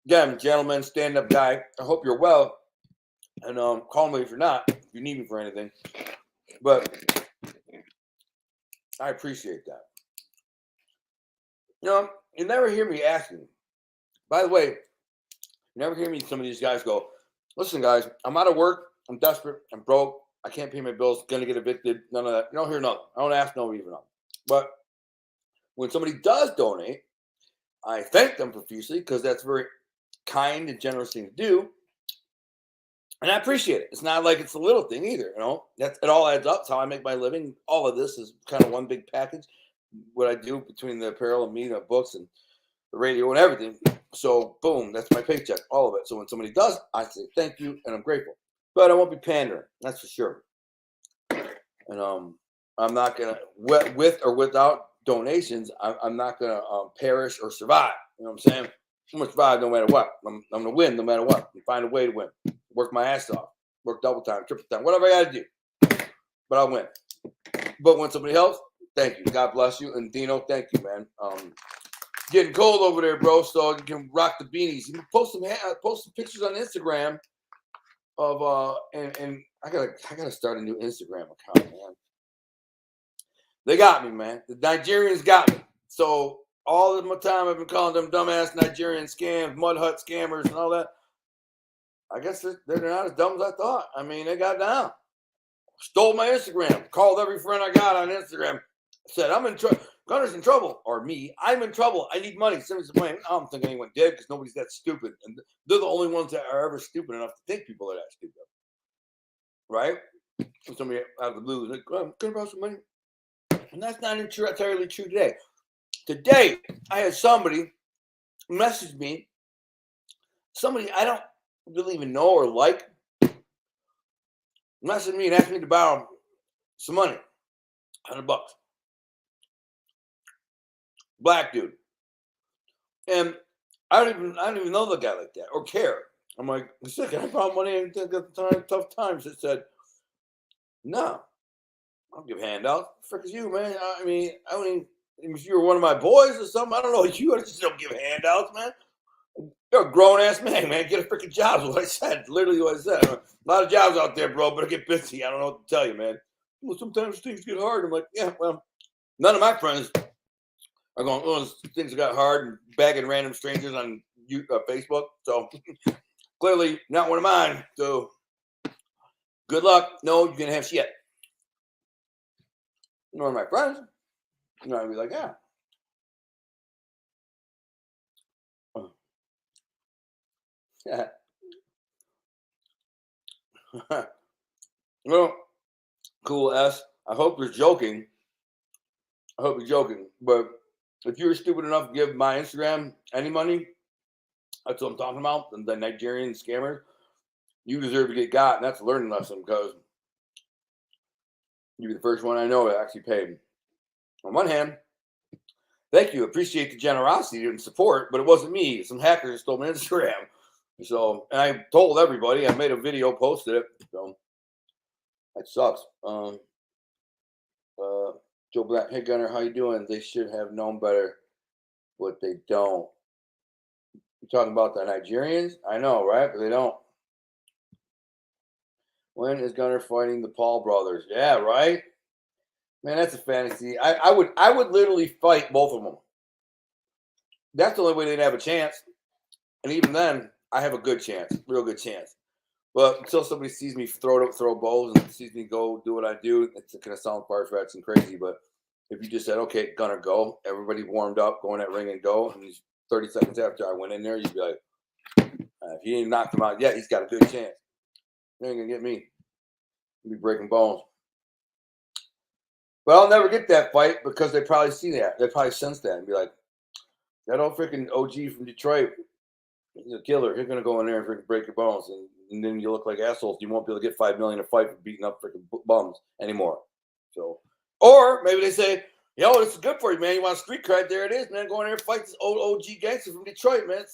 Again, gentleman, stand-up guy. I hope you're well. And call me if you're not, if you need me for anything. But I appreciate that. You never hear me asking. By the way, you never hear me, some of these guys go, listen, guys, I'm out of work. I'm desperate. I'm broke. I can't pay my bills. Going to get evicted. None of that. You don't hear nothing. I don't ask no even. But when somebody does donate, I thank them profusely because that's very kind and generous thing to do. And I appreciate it. It's not like it's a little thing either. It all adds up. It's how I make my living. All of this is kind of one big package. What I do between the apparel and me, the books and the radio and everything. So boom, that's my paycheck, all of it. So when somebody does, I say thank you and I'm grateful. But I won't be pandering, that's for sure. And I'm not gonna with or without donations, I'm not gonna perish or survive. You know what I'm saying? I'm gonna survive no matter what. I'm gonna win no matter what. And find a way to win. Work my ass off. Work double time, triple time, whatever I gotta do. But I'll win. But when somebody helps, thank you. God bless you. And Dino, thank you, man. Getting cold over there, bro. So you can rock the beanies. You can post some pictures on Instagram of and I gotta start a new Instagram account, man. They got me, man. The Nigerians got me. So all of my time I've been calling them dumbass Nigerian scams, mud hut scammers, and all that. I guess they're not as dumb as I thought. I mean, they got down. Stole my Instagram. Called every friend I got on Instagram. Said, I'm in trouble. Gunner's in trouble. Or me. I'm in trouble. I need money. Somebody's playing. I don't think anyone did because nobody's that stupid. And they're the only ones that are ever stupid enough to think people are that stupid. Right? And somebody out of the blue is like, I'm going to borrow some money. And that's not entirely true today. Today, I had somebody message me. Somebody I don't really even know or like. Messaged me and asked me to borrow some money. $100. Black dude. And I don't even know the guy like that or care. I'm like, can I borrow money and at the tough times? It said, no, I don't give handouts. Frick is you, man. I mean, if you were one of my boys or something, I don't know. You just don't give handouts, man. You're a grown ass man, man. Get a freaking job. Is what I said. Literally what I said. A lot of jobs out there, bro. Better get busy. I don't know what to tell you, man. Well, sometimes things get hard. I'm like, yeah, well, none of my friends are going, oh, things got hard and bagging random strangers on Facebook. So clearly not one of mine. So good luck. No, you're going to have shit. One of my friends. I'd be like, yeah. Well, Cool S. I hope you're joking. I hope you're joking. But if you're stupid enough to give my Instagram any money, that's what I'm talking about. The Nigerian scammers, you deserve to get got. And that's a learning lesson because you're the first one I know that actually paid. On one hand, thank you. Appreciate the generosity and support, but it wasn't me. Some hackers stole my Instagram. So, and I told everybody. I made a video, posted it. So that sucks. Joe Black, hey Gunner, how you doing? They should have known better, but they don't. You talking about the Nigerians? I know, right? But they don't. When is Gunner fighting the Paul brothers? Yeah, right. Man, that's a fantasy. I would literally fight both of them. That's the only way they'd have a chance. And even then, I have a good chance, real good chance. But until somebody sees me throw bows and sees me go do what I do, it's going to sound far fetched and crazy. But if you just said, okay, Gunner, go, everybody warmed up, go in that ring and go, and 30 seconds after I went in there, you'd be like, if he ain't knocked him out yet, he's got a good chance. He ain't going to get me. He'll be breaking bones. But I'll never get that fight because they probably see that. They probably sense that and be like, that old freaking OG from Detroit, he's a killer. He's going to go in there and freaking break your bones. And then you look like assholes. You won't be able to get $5 million a fight for beating up freaking bums anymore. So, or maybe they say, yo, this is good for you, man. You want street cred? There it is, man. Go in there and fight this old OG gangster from Detroit, man.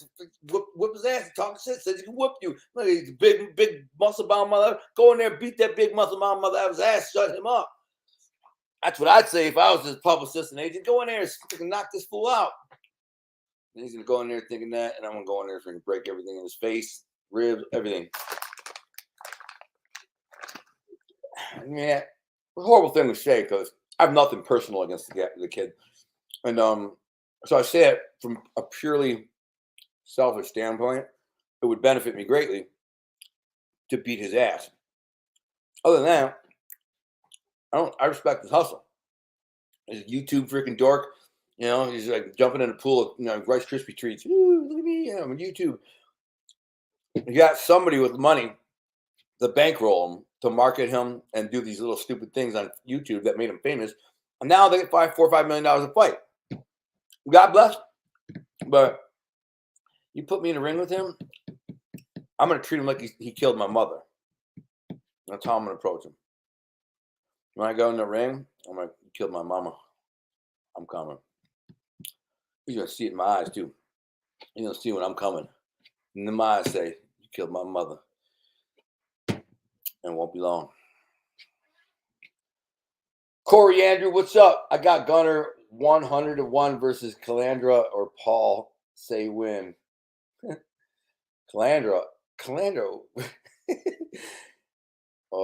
Whip his ass. Talk shit. Says he can whoop you. Look, he's a big muscle bound mother. Go in there, beat that big muscle bound mother out of his ass, shut him up. That's what I'd say if I was his publicist and agent. Go in there and knock this fool out. And he's gonna go in there thinking that, and I'm gonna go in there and break everything in his face, ribs, everything. Yeah, a horrible thing to say because I have nothing personal against the kid, and so I say it from a purely selfish standpoint. It would benefit me greatly to beat his ass. Other than that, I respect his hustle. He's a YouTube freaking dork. You know, he's like jumping in a pool of Rice Krispie treats. Ooh, look at me, I'm on YouTube. You got somebody with money to bankroll him, to market him, and do these little stupid things on YouTube that made him famous. And now they get $4 or $5 million a fight. God bless. But you put me in a ring with him, I'm going to treat him like he killed my mother. That's how I'm going to approach him. When I go in the ring, I'm like, you killed my mama. I'm coming. He's going to see it in my eyes, too. He's going to see when I'm coming. And then my eyes say, you killed my mother. And it won't be long. Corey Andrew, what's up? I got Gunner 100-1 versus Calandra or Paul. Say win. Calandra. I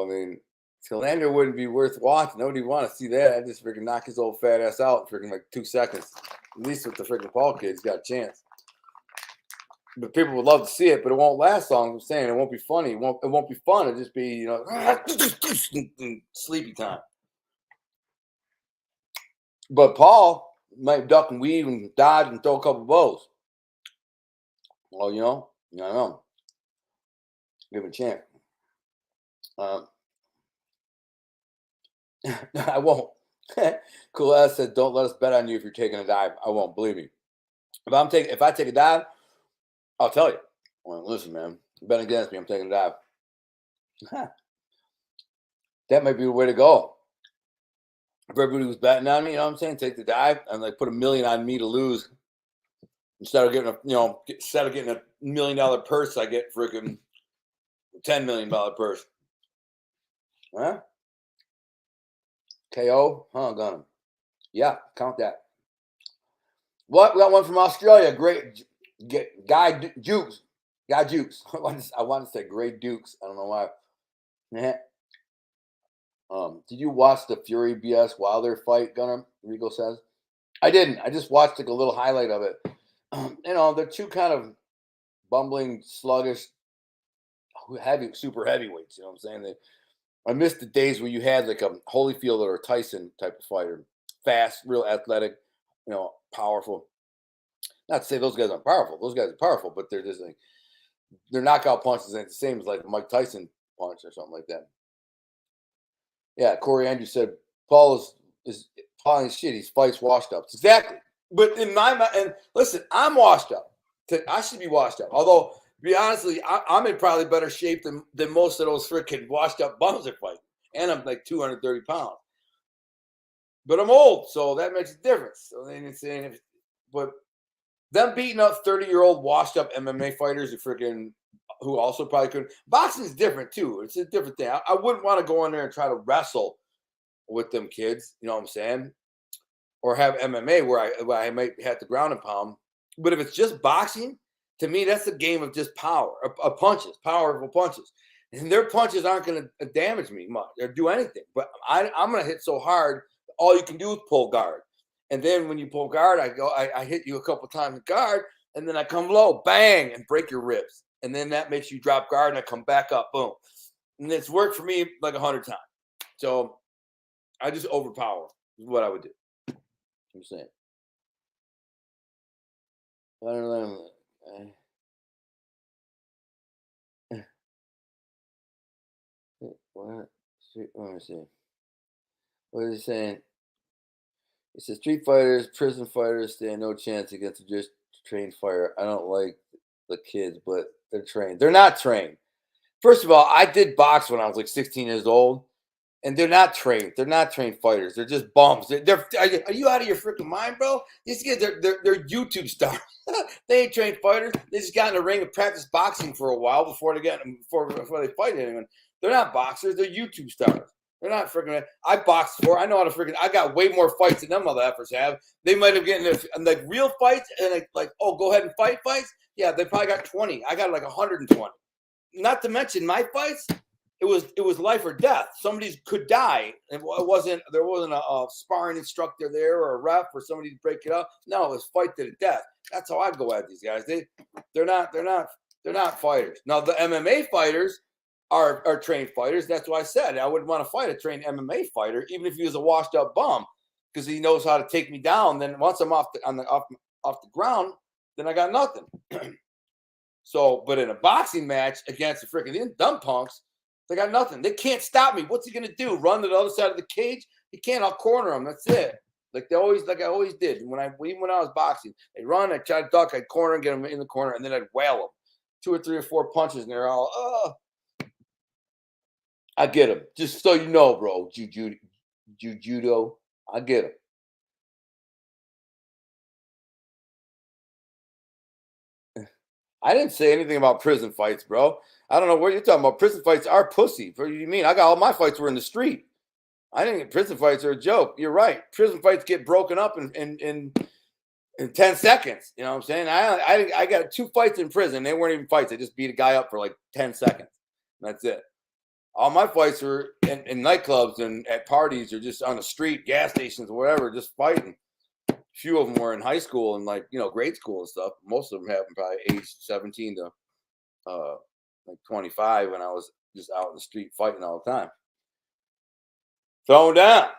mean, Calandra wouldn't be worth watching. Nobody want to see that. I just freaking knock his old fat ass out in freaking like 2 seconds. At least with the freaking Paul kid, he's got a chance. But people would love to see it, but it won't last long. I'm saying it won't be funny. It won't be fun. It'll just be, sleepy time. But Paul might duck and weave and dodge and throw a couple bows. Well, I know. Give him a chance. I won't. Cool ass said, "Don't let us bet on you if you're taking a dive." I won't. Believe me. If I take a dive, I'll tell you. Well, listen, man. Bet against me. I'm taking a dive. That might be the way to go. If everybody was betting on me, you know what I'm saying? Take the dive and like put $1 million on me to lose. Instead of getting $1 million purse, I get freaking $10 million purse. Huh? KO? Huh, got him. Yeah, count that. What? We got one from Australia. Great Guy Jukes. Guy Jukes. I want to say Great Dukes. I don't know why. Did you watch the Fury BS Wilder fight, Gunner? Rico says. I didn't. I just watched like a little highlight of it. They're two kind of bumbling, sluggish, super heavyweights. You know what I'm saying? I missed the days where you had like a Holyfield or a Tyson type of fighter. Fast, real athletic, powerful. Not to say those guys aren't powerful. Those guys are powerful, but they're just like, Their knockout punches ain't the same as like a Mike Tyson punch or something like that. Yeah, Corey Andrews said Paul is Paul ain't shit. He's fights washed up. Exactly. But in my mind, and listen, I'm washed up. I should be washed up. Although, to be honestly, I'm in probably better shape than most of those freaking washed up bums that fight. And I'm like 230 pounds. But I'm old, so that makes a difference. So then it's saying, but them beating up 30-year-old washed up MMA fighters who also probably could. Boxing is different too. It's a different thing. I wouldn't want to go in there and try to wrestle with them kids. You know what I'm saying? Or have MMA where I might have to ground and pound. But if it's just boxing, to me, that's a game of just power, punches, powerful punches. And their punches aren't going to damage me much or do anything. But I'm going to hit so hard, all you can do is pull guard. And then when you pull guard, I hit you a couple times in guard, and then I come low, bang, and break your ribs. And then that makes you drop guard, and I come back up, boom. And it's worked for me like 100 times. So I just overpower is what I would do. I'm saying. I don't know. What? Let me see. What is he saying? He says street fighters, prison fighters stand no chance against a just trained fighter. I don't like the kids, but they're trained. They're not trained. First of all, I did box when I was like 16 years old, and they're not trained. They're not trained fighters. They're just bums. Are you out of your freaking mind, bro? These kids, they're YouTube stars. They ain't trained fighters. They just got in the ring and practiced boxing for a while before they fight anyone. They're not boxers. They're YouTube stars. They're not freaking. I boxed before. I know how to freaking. I got way more fights than them other efforts have. They might have gotten like real fights and like oh, go ahead and fight fights. Yeah, they probably got 20. I got like 120. Not to mention my fights. It was life or death. Somebody could die. There wasn't a sparring instructor there or a ref or somebody to break it up. No, it was fight to the death. That's how I go at these guys. They're not fighters. Now the MMA fighters are trained fighters. That's why I said I wouldn't want to fight a trained MMA fighter, even if he was a washed up bum, because he knows how to take me down. Then once I'm off the ground, then I got nothing. So, but in a boxing match against the freaking dumb punks, they got nothing. They can't stop me. What's he gonna do? Run to the other side of the cage? He can't. I'll corner him. That's it. Like I always did. Even when I was boxing, they run. I try to duck. I'd corner and get them in the corner, and then I'd whale them 2 or 3 or 4 punches, and they're all I get him. Just so you know, bro. Judo. I get him. I didn't say anything about prison fights, bro. I don't know what you're talking about. Prison fights are pussy. What do you mean? I got all my fights were in the street. I think prison fights are a joke. You're right. Prison fights get broken up in 10 seconds. You know what I'm saying? I got 2 fights in prison. They weren't even fights. I just beat a guy up for like 10 seconds. That's it. All my fights were in nightclubs and at parties or just on the street, gas stations, or whatever, just fighting. A few of them were in high school and grade school and stuff. Most of them happened probably age 17 to like 25 when I was just out in the street fighting all the time. Throwing down.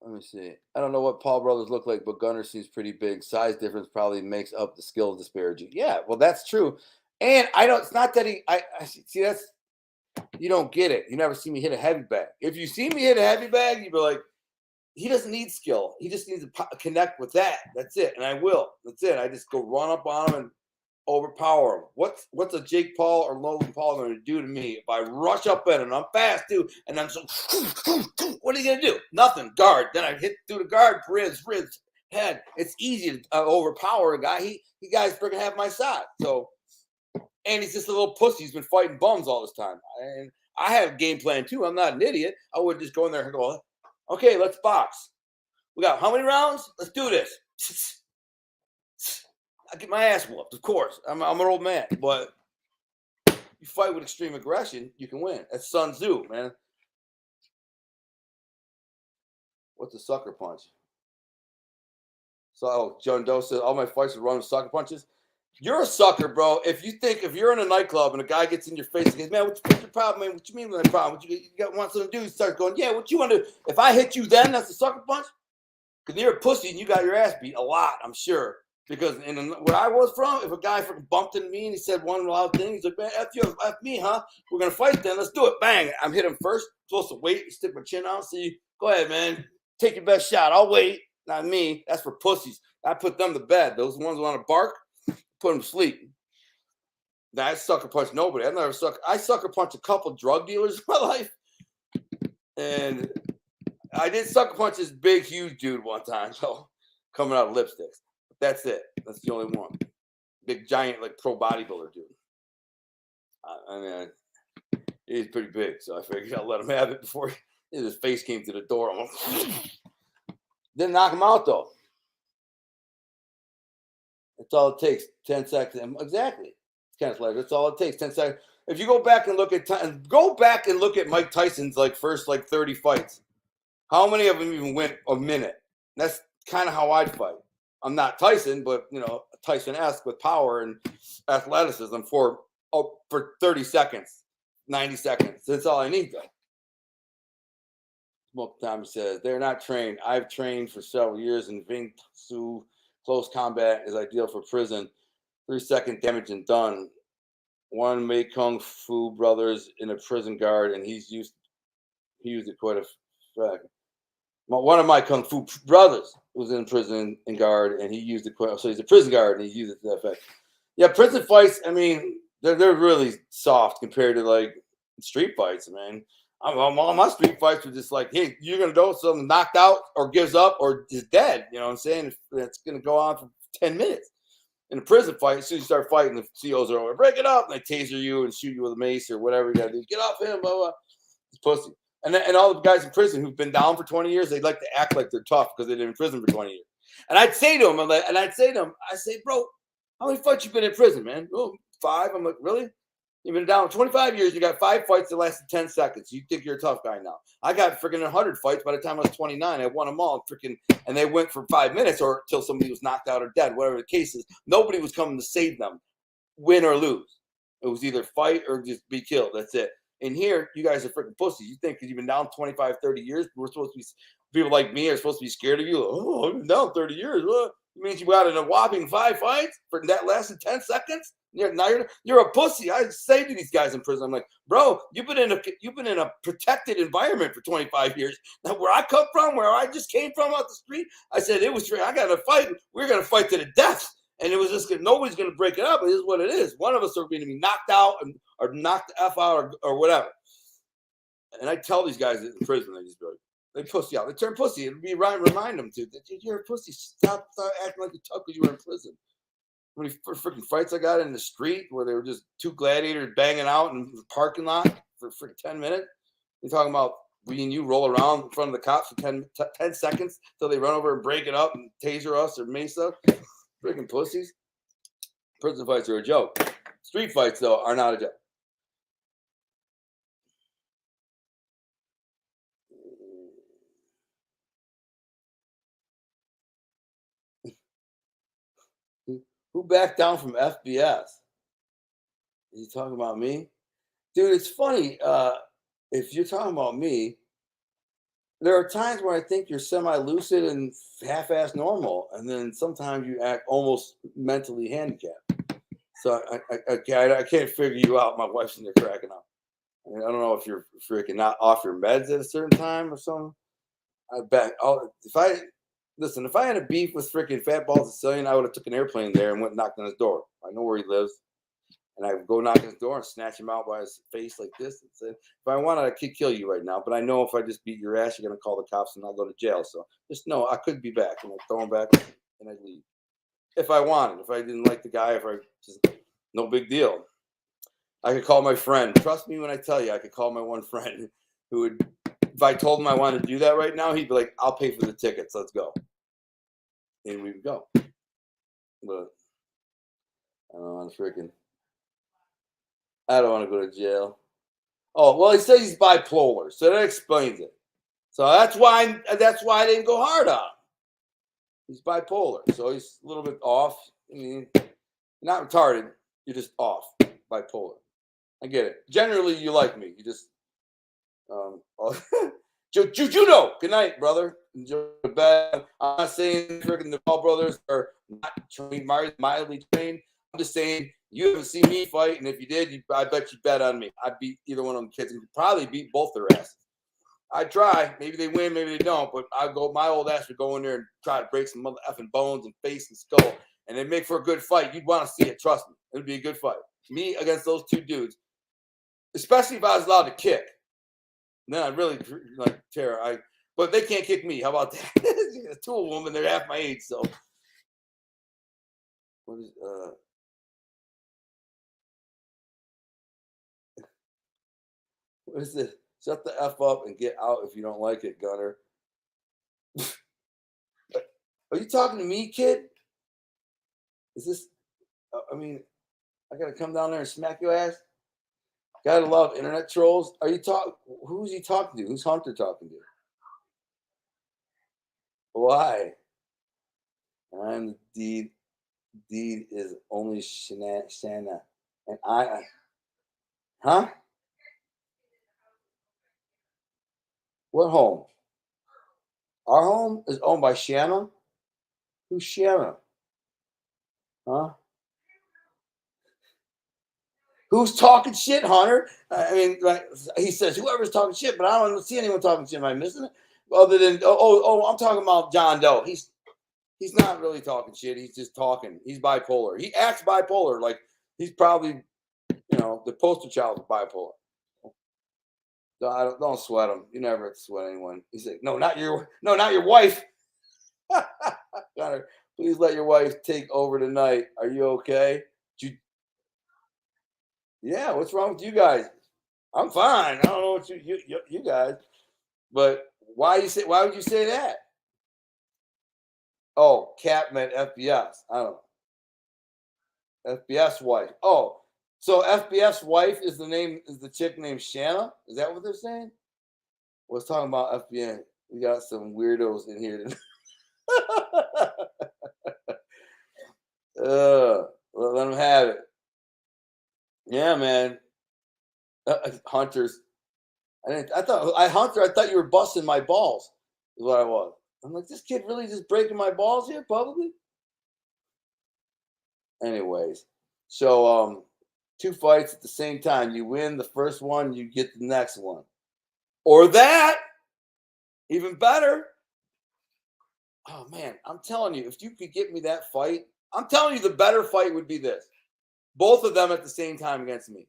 Let me see. I don't know what Paul brothers look like, but Gunner seems pretty big. Size difference probably makes up the skill disparity. Yeah, well, that's true. And it's not that I see that's, you don't get it. You never see me hit a heavy bag. If you see me hit a heavy bag, you'd be like, he doesn't need skill. He just needs to connect with that. That's it. And I will. That's it. I just go run up on him and overpower him. What's a Jake Paul or Logan Paul going to do to me if I rush up at him? I'm fast too, and I'm so. What are you going to do? Nothing. Guard. Then I hit through the guard, ribs, head. It's easy to overpower a guy. He guy's freaking half my size. So, and he's just a little pussy. He's been fighting bums all this time. And I have a game plan too. I'm not an idiot. I would just go in there and go, okay, let's box. We got how many rounds? Let's do this. I get my ass whooped, of course. I'm an old man, but you fight with extreme aggression, you can win. That's Sun Tzu, man. What's a sucker punch? So John Doe says all my fights are run with sucker punches. You're a sucker, bro. If you're in a nightclub and a guy gets in your face and goes, man, what's your problem, man? What you mean with that problem? What you want something to do? You start going, yeah, what you want to do? If I hit you then, that's a sucker punch? Because you're a pussy and you got your ass beat a lot, I'm sure. Because where I was from, if a guy freaking bumped into me and he said one loud thing, he's like, man, F you, F me, huh? We're going to fight then. Let's do it. Bang. I'm hit him first. I'm supposed to wait, stick my chin out. See, go ahead, man. Take your best shot. I'll wait. Not me. That's for pussies. I put them to bed. Those ones who want to bark, put them to sleep. Now, I sucker punch nobody. I sucker punch a couple drug dealers in my life. And I did sucker punch this big, huge dude one time. So coming out of lipsticks. That's it. That's the only one. Big, giant, like pro bodybuilder dude. I mean, he's pretty big, so I figured I'll let him have it before his face came to the door. Didn't knock him out though. That's all it takes. 10 seconds. Exactly. That's all it takes. 10 seconds. If you go back and look at Mike Tyson's first 30 fights. How many of them even went a minute? That's kind of how I'd fight. I'm not Tyson, but Tyson-esque with power and athleticism for 30 seconds, 90 seconds. That's all I need, though. Smoke Tommy says they're not trained. I've trained for several years in Wing Tzu. Close combat is ideal for prison. 3-second damage and done. One made Kung Fu brothers in a prison guard, and he used it quite a fact. One of my Kung Fu brothers was in prison and guard, and he used it quite. So he's a prison guard, and he used it to that effect. Yeah, prison fights. I mean, they're really soft compared to street fights, man. All my street fights were just hey, you're gonna know someone knocked out or gives up or is dead. You know what I'm saying? It's gonna go on for 10 minutes. In a prison fight, as soon as you start fighting, the COs are over. Break it up, and they taser you and shoot you with a mace or whatever you gotta do. Get off him, blah blah. It's pussy. And all the guys in prison who've been down for 20 years, they like to act like they're tough because they've been in prison for 20 years. And I'd say to them, I say, bro, how many fights you been in prison, man? Oh, 5. I'm like, really? You've been down 25 years. You got 5 fights that lasted 10 seconds. You think you're a tough guy now. I got freaking 100 fights by the time I was 29. I won them all. And they went for 5 minutes or until somebody was knocked out or dead, whatever the case is. Nobody was coming to save them, win or lose. It was either fight or just be killed. That's it. And here, you guys are freaking pussies. You think because you've been down 25, 30 years, we're supposed to be, people like me are supposed to be scared of you. Oh, I've been down 30 years. What? It means you got in a whopping 5 fights for that lasted 10 seconds? You're a pussy. I say to these guys in prison, I'm like, bro, you've been in a protected environment for 25 years. Now, where I come from, where I just came from out the street, I said I got to fight. We're gonna fight to the death. And it was just nobody's going to break it up. It is what it is. One of us are going to be knocked out or knocked the F out or whatever. And I tell these guys in prison, they pussy out. They turn pussy. It'd be right. Remind them to you're a pussy. Stop acting like you're tough because you were in prison. How many freaking fights I got in the street where they were just 2 gladiators banging out in the parking lot for freaking 10 minutes? You're talking about we and you roll around in front of the cops for 10 seconds until they run over and break it up and taser us or mace us. Freaking pussies. Prison fights are a joke. Street fights, though, are not a joke. Who backed down from FBS? Are you talking about me? Dude, it's funny. If you're talking about me, there are times where I think you're semi-lucid and half-ass normal, and then sometimes you act almost mentally handicapped. So I can't figure you out. My wife's in there cracking up. I don't know if you're freaking not off your meds at a certain time or something. I bet. If I had a beef with freaking Fat Balls Sicilian, I would have took an airplane there and went and knocked on his door. I know where he lives. And I would go knock on his door and snatch him out by his face like this and say, if I wanted, I could kill you right now. But I know if I just beat your ass, you're going to call the cops and I'll go to jail. So just know I could be back. And I'd throw him back and I'd leave. If I wanted. If I didn't like the guy, no big deal. I could call my friend. Trust me when I tell you, I could call my one friend who would, if I told him I wanted to do that right now, he'd be like, I'll pay for the tickets. Let's go. And we would go. But I don't want to go to jail. Oh, well, he says he's bipolar, so that explains it. So that's why I didn't go hard on him. He's bipolar, so he's a little bit off. I mean, not retarded, you're just off, bipolar. I get it. Generally, you like me. You just, Judo. Good night, brother. Enjoy the bed. I'm not saying freaking the Paul brothers are not trained, mildly trained. I'm just saying you haven't seen me fight, and if you did, I bet you bet on me. I'd beat either one of them kids and probably beat both their asses. I'd try. Maybe they win, maybe they don't, but I go. My old ass would go in there and try to break some mother effing bones and face and skull, and it'd make for a good fight. You'd want to see it. Trust me, it'd be a good fight. Me against those two dudes, especially if I was allowed to kick. Then I'd really like Tara. But they can't kick me. How about that? Two of them, and they're half my age. So, what is what is this? Shut the F up and get out if you don't like it, Gunner. Are you talking to me, kid? Is this? I mean, I gotta come down there and smack your ass. Gotta love internet trolls. Are you talking? Who's he talking to? Who's Hunter talking to? Why? I'm the deed. Deed is only Shanna. And I. Huh? What home? Our home is owned by Shanna? Who's Shanna? Huh? Who's talking shit, Hunter? I mean, like he says, whoever's talking shit, but I don't see anyone talking shit. Am I missing it? Other than I'm talking about John Doe. He's not really talking shit. He's just talking. He's bipolar. He acts bipolar. Like he's probably, the poster child of bipolar. Don't sweat him. You never have to sweat anyone. He's like, no, not your wife. Connor, please let your wife take over tonight. Are you okay? Yeah, what's wrong with you guys? I'm fine. I don't know what you guys, but why would you say that? Oh, Cap meant FBS. I don't know. FBS wife. Oh, so FBS wife is the chick named Shanna? Is that what they're saying? Let's talk about FBN. We got some weirdos in here. Let them have it. Yeah, man. Hunters. I thought you were busting my balls. Is what I was. I'm like, this kid really just breaking my balls here publicly? Anyways, so two fights at the same time. You win the first one, you get the next one. Or that, even better. Oh man, I'm telling you, if you could get me that fight, I'm telling you the better fight would be this. Both of them at the same time against me.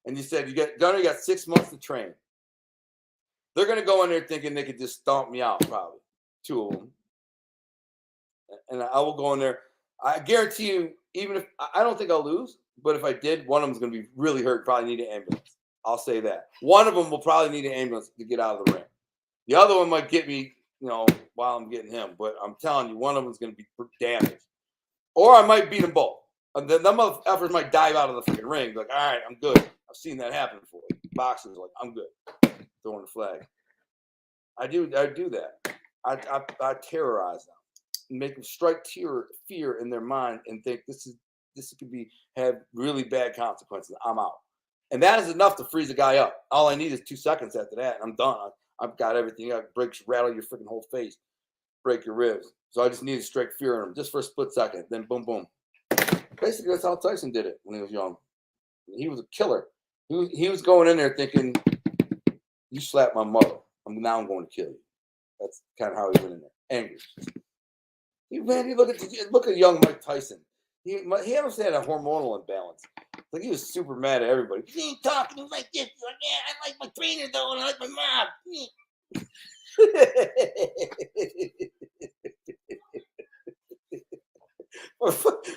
And you said you got 6 months to train. They're gonna go in there thinking they could just stomp me out, probably. Two of them. And I will go in there. I guarantee you, even if I don't think I'll lose, but if I did, one of them's going to be really hurt, probably need an ambulance. I'll say that. One of them will probably need an ambulance to get out of the ring. The other one might get me, while I'm getting him. But I'm telling you, one of them's going to be damaged. Or I might beat them both. And then them efforts might dive out of the freaking ring. Like, all right, I'm good. I've seen that happen before. Boxers like, I'm good. Throwing the flag. I do that. I terrorize them. Make them strike fear in their mind and think this could have really bad consequences. I'm out, and that is enough to freeze a guy up. All I need is 2 seconds after that, and I'm done. I've got everything. I rattle your freaking whole face, break your ribs. So I just need to strike fear in him just for a split second. Then boom, boom. Basically, that's how Tyson did it when he was young. He was a killer. He was going in there thinking, "You slapped my mother. I'm going to kill you." That's kind of how he went in there, angry. You look at young Mike Tyson. He must have had a hormonal imbalance. Like he was super mad at everybody. He ain't talking like this. Like, yeah, I like my trainer though, and I like my mom.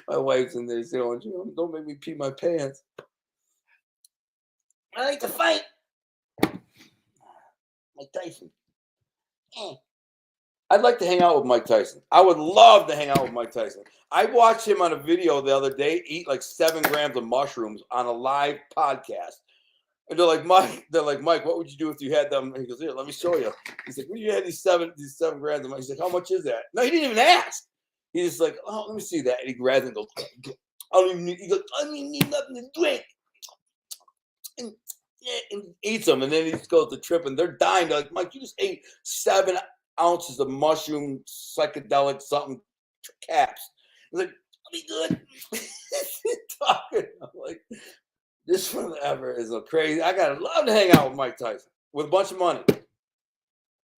My wife's in there saying, "Don't make me pee my pants." I like to fight. Mike Tyson. I'd like to hang out with Mike Tyson. I would love to hang out with Mike Tyson. I watched him on a video the other day eat like 7 grams of mushrooms on a live podcast. And they're like, Mike, what would you do if you had them? And he goes, here, let me show you. He's like, when you had these 7 grams of mushrooms, he's like, how much is that? No, he didn't even ask. He's just like, oh, let me see that. And he grabs it and goes, I don't even need nothing to drink. And and eats them, and then he just goes to trip, and they're dying. They're like, Mike, you just ate 7 ounces of mushroom psychedelic something caps. I was like, I'll be good. Talking, I'm like, this one ever is a crazy. I gotta love to hang out with Mike Tyson with a bunch of money. You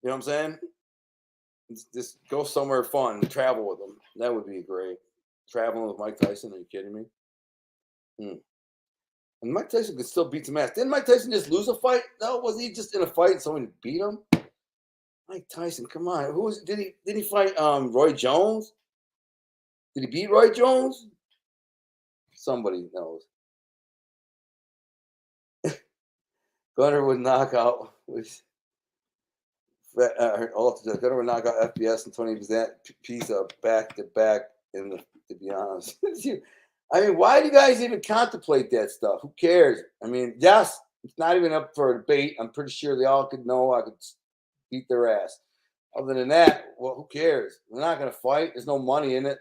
know what I'm saying? Just go somewhere fun and travel with him. That would be great. Traveling with Mike Tyson? Are you kidding me? Hmm. And Mike Tyson could still beat some ass. Didn't Mike Tyson just lose a fight? No, was he just in a fight and someone beat him? Mike Tyson, come on. Who was? Did he fight Roy Jones? Did he beat Roy Jones? Somebody knows. Gunner would knock out Gunner would knock out FBS and Tony Pizza back to back. To be honest with you, I mean, why do you guys even contemplate that stuff? Who cares? I mean, yes, it's not even up for a debate. I'm pretty sure they all could know I could beat their ass. Other than that, well, who cares? We're not going to fight. There's no money in it.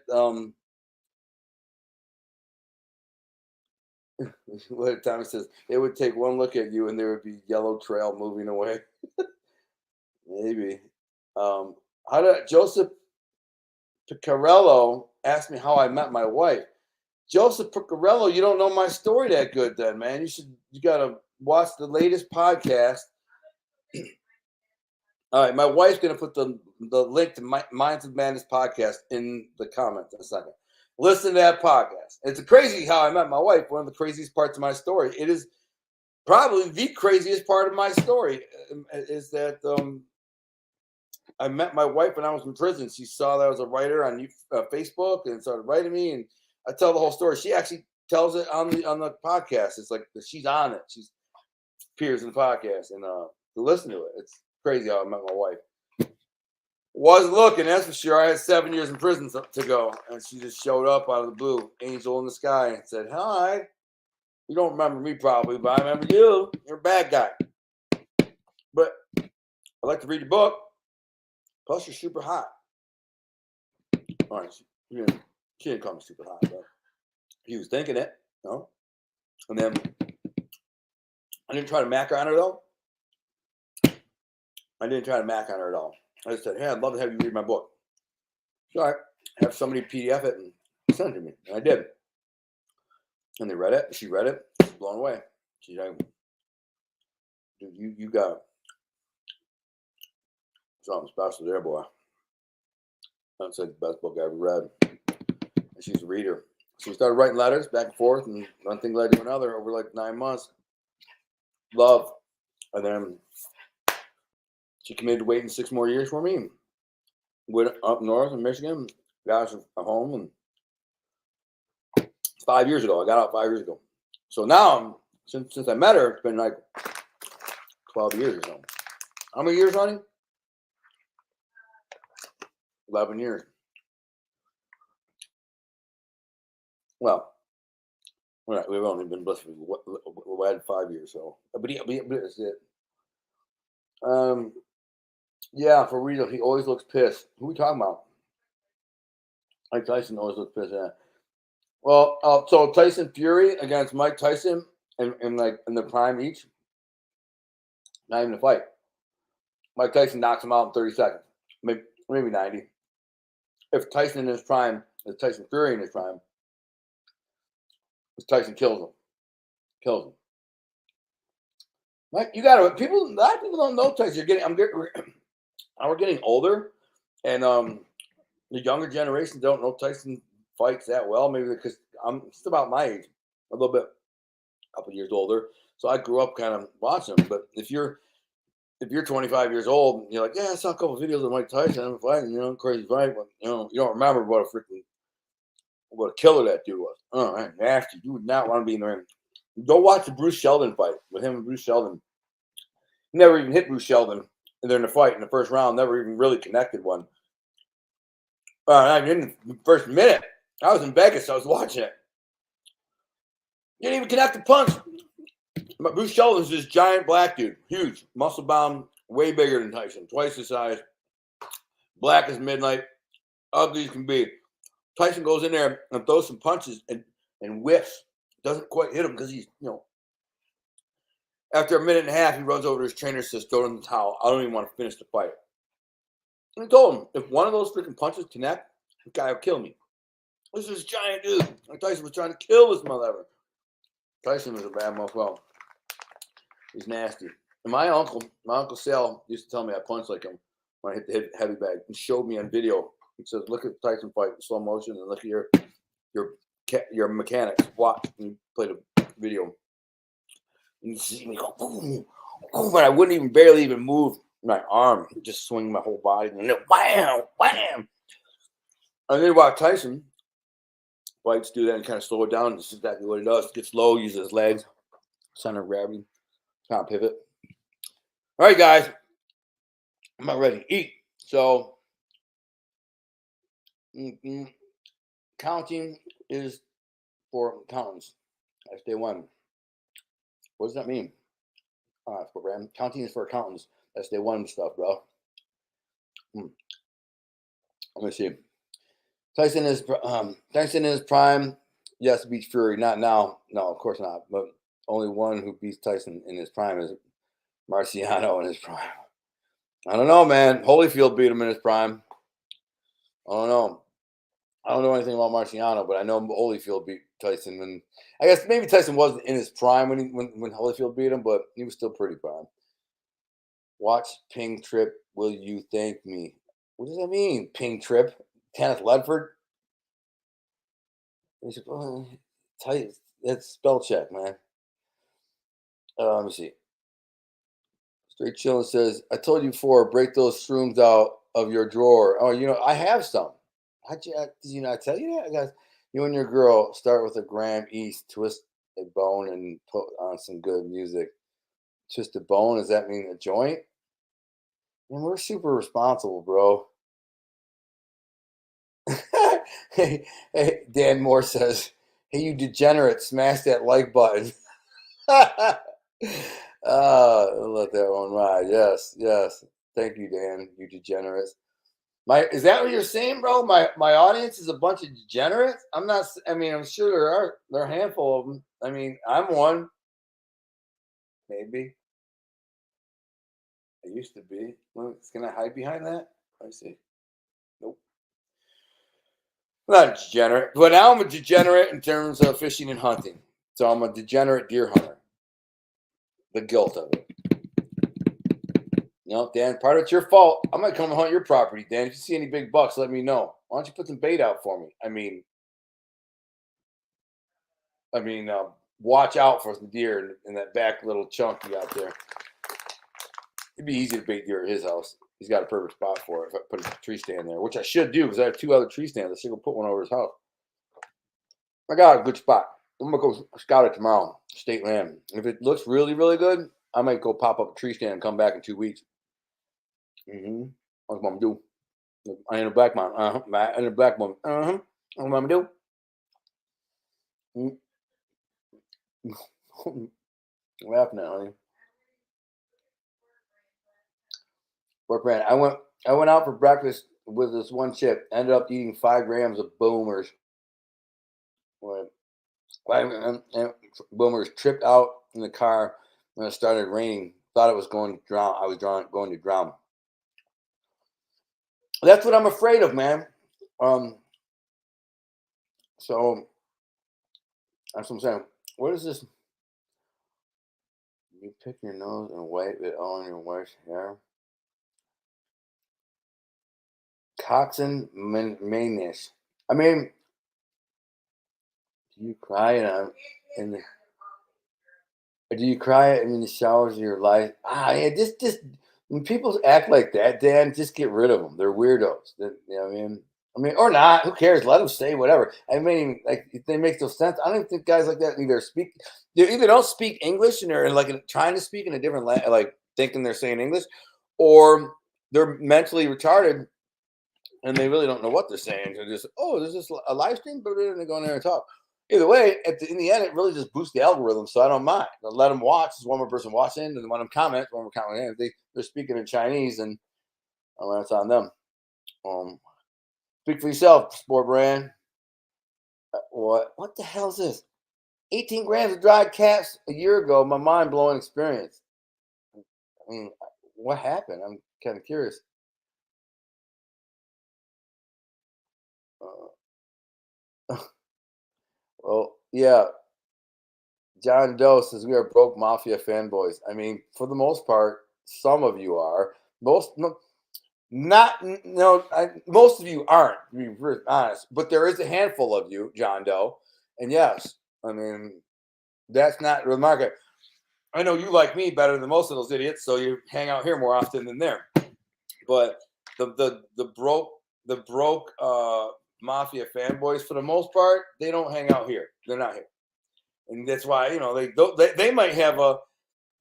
What Tommy says, it would take one look at you and there would be yellow trail moving away. Maybe. How did Joseph Piccarello asked me how I met my wife? Joseph Piccarello, you don't know my story that good, then, man. You gotta watch the latest podcast. All right, my wife's gonna put the link to Minds of Madness podcast in the comments in a second. Listen to that podcast. It's crazy how I met my wife. One of the craziest parts of my story. It is probably the craziest part of my story is that I met my wife when I was in prison. She saw that I was a writer on Facebook and started writing me, and I tell the whole story. She actually tells it on the podcast. It's like she's on it. She appears in the podcast and to listen to it. It's crazy how I met my wife. Wasn't looking, that's for sure. I had 7 years in prison to go, and she just showed up out of the blue, angel in the sky, and said, "Hi." You don't remember me probably, but I remember you. You're a bad guy. But I like to read your book. Plus, you're super hot. All right, she didn't call me super hot, but he was thinking it, you know. And then I didn't try to mac on her though. I didn't try to mac on her at all. I just said, "Hey, I'd love to have you read my book." So I have somebody PDF it and send it to me, and I did. And they read it. She read it. She's blown away. She's like, "Dude, you got something special there, boy." That's like the best book I ever read. And she's a reader. So we started writing letters back and forth, and one thing led to another over like 9 months. Love. And then she committed to waiting 6 more years for me. Went up north in Michigan, got us a home, and 5 years ago. I got out 5 years ago. So now, since I met her, it's been like 12 years or so. How many years, honey? 11 years. Well, we've only been blessed with had 5 years, so but that's it. Yeah, for real, he always looks pissed. Who are we talking about? Mike Tyson always looks pissed. Yeah. Well, so Tyson Fury against Mike Tyson in the prime each. Not even a fight. Mike Tyson knocks him out in 30 seconds, maybe 90. If Tyson in his prime, if Tyson Fury in his prime, Tyson kills him. Mike, you got to people. A lot of people don't know Tyson. We're getting older, and the younger generation don't know Tyson fights that well. Maybe because I'm just about my age, a little bit, a couple years older. So I grew up kind of watching him. But if you're 25 years old, and you're like, yeah, I saw a couple of videos of Mike Tyson fighting, crazy fight, but you don't remember what a killer that dude was. Oh, man, nasty. You would not want to be in the ring. Go watch the Bruce Sheldon fight with him and Bruce Sheldon. He never even hit Bruce Sheldon during the fight in the first round. Never even really connected one. In the first minute, I was in Vegas. I was watching it. Didn't even connect the punch. But Bruce Sheldon's this giant black dude, huge, muscle bound, way bigger than Tyson, twice his size, black as midnight, ugly as can be. Tyson goes in there and throws some punches and whiffs. Doesn't quite hit him because he's, After a minute and a half, he runs over to his trainer and says, "Throw in the towel. I don't even want to finish the fight." And I told him, if one of those freaking punches connect, the guy will kill me. This is giant dude. Like Tyson was trying to kill this mother. Tyson was a bad motherfucker. He's nasty. And my uncle Sal, used to tell me I punched like him when I hit the heavy bag. He showed me on video. He says, "Look at Tyson fight in slow motion and look at your mechanics. Watch." And he played a video. And you see me go, boom, boom, but I wouldn't even barely even move my arm, just swing my whole body, and then wham, wham. And then watch Tyson fights do that and kind of slow it down. This is exactly what he does. Gets low, uses his legs, center of gravity, kind of pivot. All right, guys, I'm not ready to eat. So, counting is for accountants. That's day one. What does that mean? Counting is for accountants. That's day one stuff, bro. Let me see. Tyson is prime. Yes, beats Fury. Not now. No, of course not. But only one who beats Tyson in his prime is Marciano in his prime. I don't know, man. Holyfield beat him in his prime. I don't know. I don't know anything about Marciano, but I know Holyfield beat Tyson. And I guess maybe Tyson wasn't in his prime when Holyfield beat him, but he was still pretty prime. Watch Ping Trip. Will you thank me? What does that mean? Ping Trip? Kenneth Ledford? That's spell check, man. Let me see. Straight Chillin' says, "I told you before, break those shrooms out of your drawer." Oh, I have some. Did you not tell you that? I got you and your girl start with a gram east, twist a bone, and put on some good music. Twist a bone, does that mean a joint? Man, we're super responsible, bro. Hey, Dan Moore says, "Hey, you degenerate, smash that like button." I'll let that one ride. Yes. Thank you, Dan. You degenerates. Is that what you're saying, bro? My audience is a bunch of degenerates. I'm not. I mean, I'm sure there are a handful of them. I mean, I'm one. Maybe. I used to be. Well, can I hide behind that? I see. Nope. I'm not a degenerate, but now I'm a degenerate in terms of fishing and hunting. So I'm a degenerate deer hunter. The guilt of it. No, Dan, part of it's your fault. I might come and hunt your property, Dan. If you see any big bucks, let me know. Why don't you put some bait out for me? I mean, watch out for some deer in that back little chunk you got there. It'd be easy to bait deer at his house. He's got a perfect spot for it. If I put a tree stand there, which I should do because I have 2 other tree stands. I should go put one over his house. I got a good spot. I'm gonna go scout it tomorrow. State land. If it looks really, really good, I might go pop up a tree stand and come back in 2 weeks. That's what I'm gonna do. I ain't a black man. I ain't a black woman. That's what I'm gonna do. Laughing at, honey. Pork brand. I went out for breakfast with this one chip. Ended up eating 5 grams of boomers. And boomers tripped out in the car when it started raining. Thought it was going to drown. I was going to drown. That's what I'm afraid of, man. So that's what I'm saying. What is this? You pick your nose and wipe it on your wife's hair. Coxon Manish. I mean, do you cry in the do you cry in the showers of your life? Yeah, just when people act like that, Dan, just get rid of them. They're weirdos. You know what I mean, or not. Who cares? Let them say whatever. I mean, like if they make no sense. I don't even think guys like that they either don't speak English and they're like trying to speak in a different language, like thinking they're saying English, or they're mentally retarded and they really don't know what they're saying. They're just, there's just a live stream, but they go in there and talk. Either way, in the end, it really just boosts the algorithm, so I don't mind. I'll let them watch. There's one more person watching, and one of them comment, one more comment. If they're speaking in Chinese, and it's on them. Speak for yourself, sport brand. What the hell is this? 18 grams of dried caps a year ago. My mind blowing experience. I mean, what happened? I'm kind of curious. Uh, well, yeah. John Doe says we are broke mafia fanboys. I mean, for the most part, some of you are. Most, no, not no. Most of you aren't. To be honest, but there is a handful of you, John Doe, and yes, I mean that's not remarkable. I know you like me better than most of those idiots, so you hang out here more often than there. But the broke mafia fanboys, for the most part, they don't hang out here. They're not here, and that's why they might have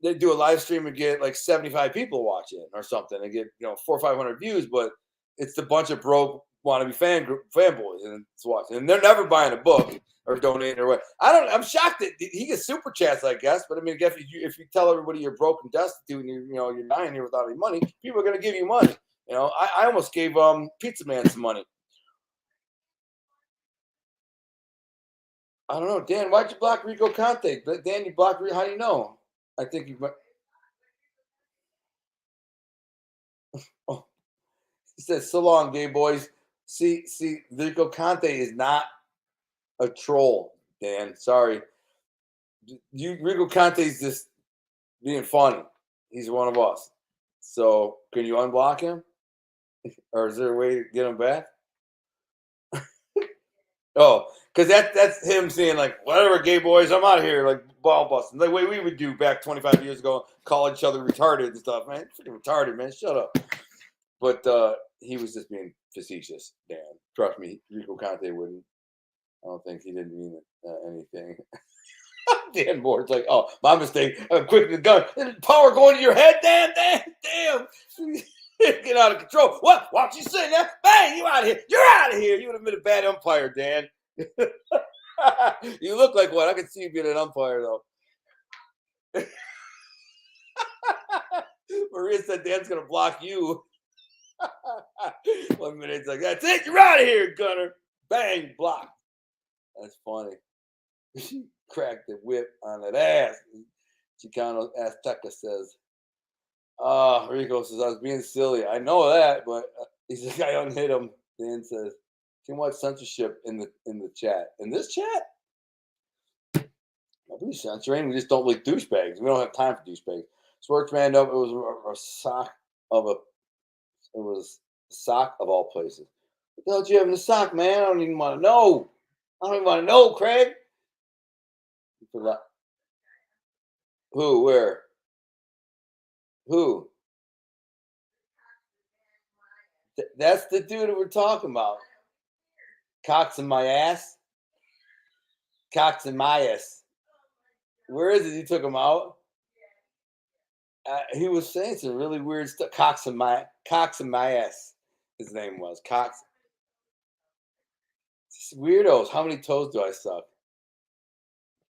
they do a live stream and get like 75 people watching or something and get 400 or 500 views, but it's a bunch of broke wannabe fanboys and it's watching, and they're never buying a book or donating or what. I'm shocked that he gets super chats, I guess, but I mean, if you tell everybody you're broke and destitute and you're dying here without any money, people are going to give you money. I almost gave Pizza Man some money. I don't know, Dan. Why'd you block Rico Conte? Dan, you blocked. How do you know? I think you. Oh, he says, "So long, gay boys." See, Rico Conte is not a troll, Dan. Sorry, Rico Conte is just being funny. He's one of us. So, can you unblock him, or is there a way to get him back? Oh, because that's him saying like, "Whatever, gay boys, I'm out of here." Like ball busting, the way we would do back 25 years ago, call each other retarded and stuff. Man, freaking retarded, man. Shut up. But he was just being facetious, Dan. Trust me, Rico Conte wouldn't. I don't think he didn't mean anything. Dan Moore's like, oh, my mistake. Quick the gun. Power going to your head, Dan. Damn. Get out of control. What you say now? Bang, you out of here. You're out of here. You would have been a bad umpire, Dan. You look like one. I can see you being an umpire, though. Maria said Dan's going to block you. 1 minute, it's like, that's it. You're out of here, Gunner. Bang, block. That's funny. She cracked the whip on that ass. Chicano Azteca says, Rico says, I was being silly. I know that, but he's like, I unhit him. Dan says, too much censorship in the chat. In this chat? Nobody's censoring. We just don't like douchebags. We don't have time for douchebags. Swerks man up. It was a sock of a. It was a sock of all places. What the hell did you have in the sock, man? I don't even want to know. I don't even want to know, Craig. Who? Where? Who? That's the dude that we're talking about. Cox in my ass. Cox in my ass. Where is it? You took him out. He was saying some really weird stuff. Cox in my ass. His name was Cox. Weirdos. How many toes do I suck?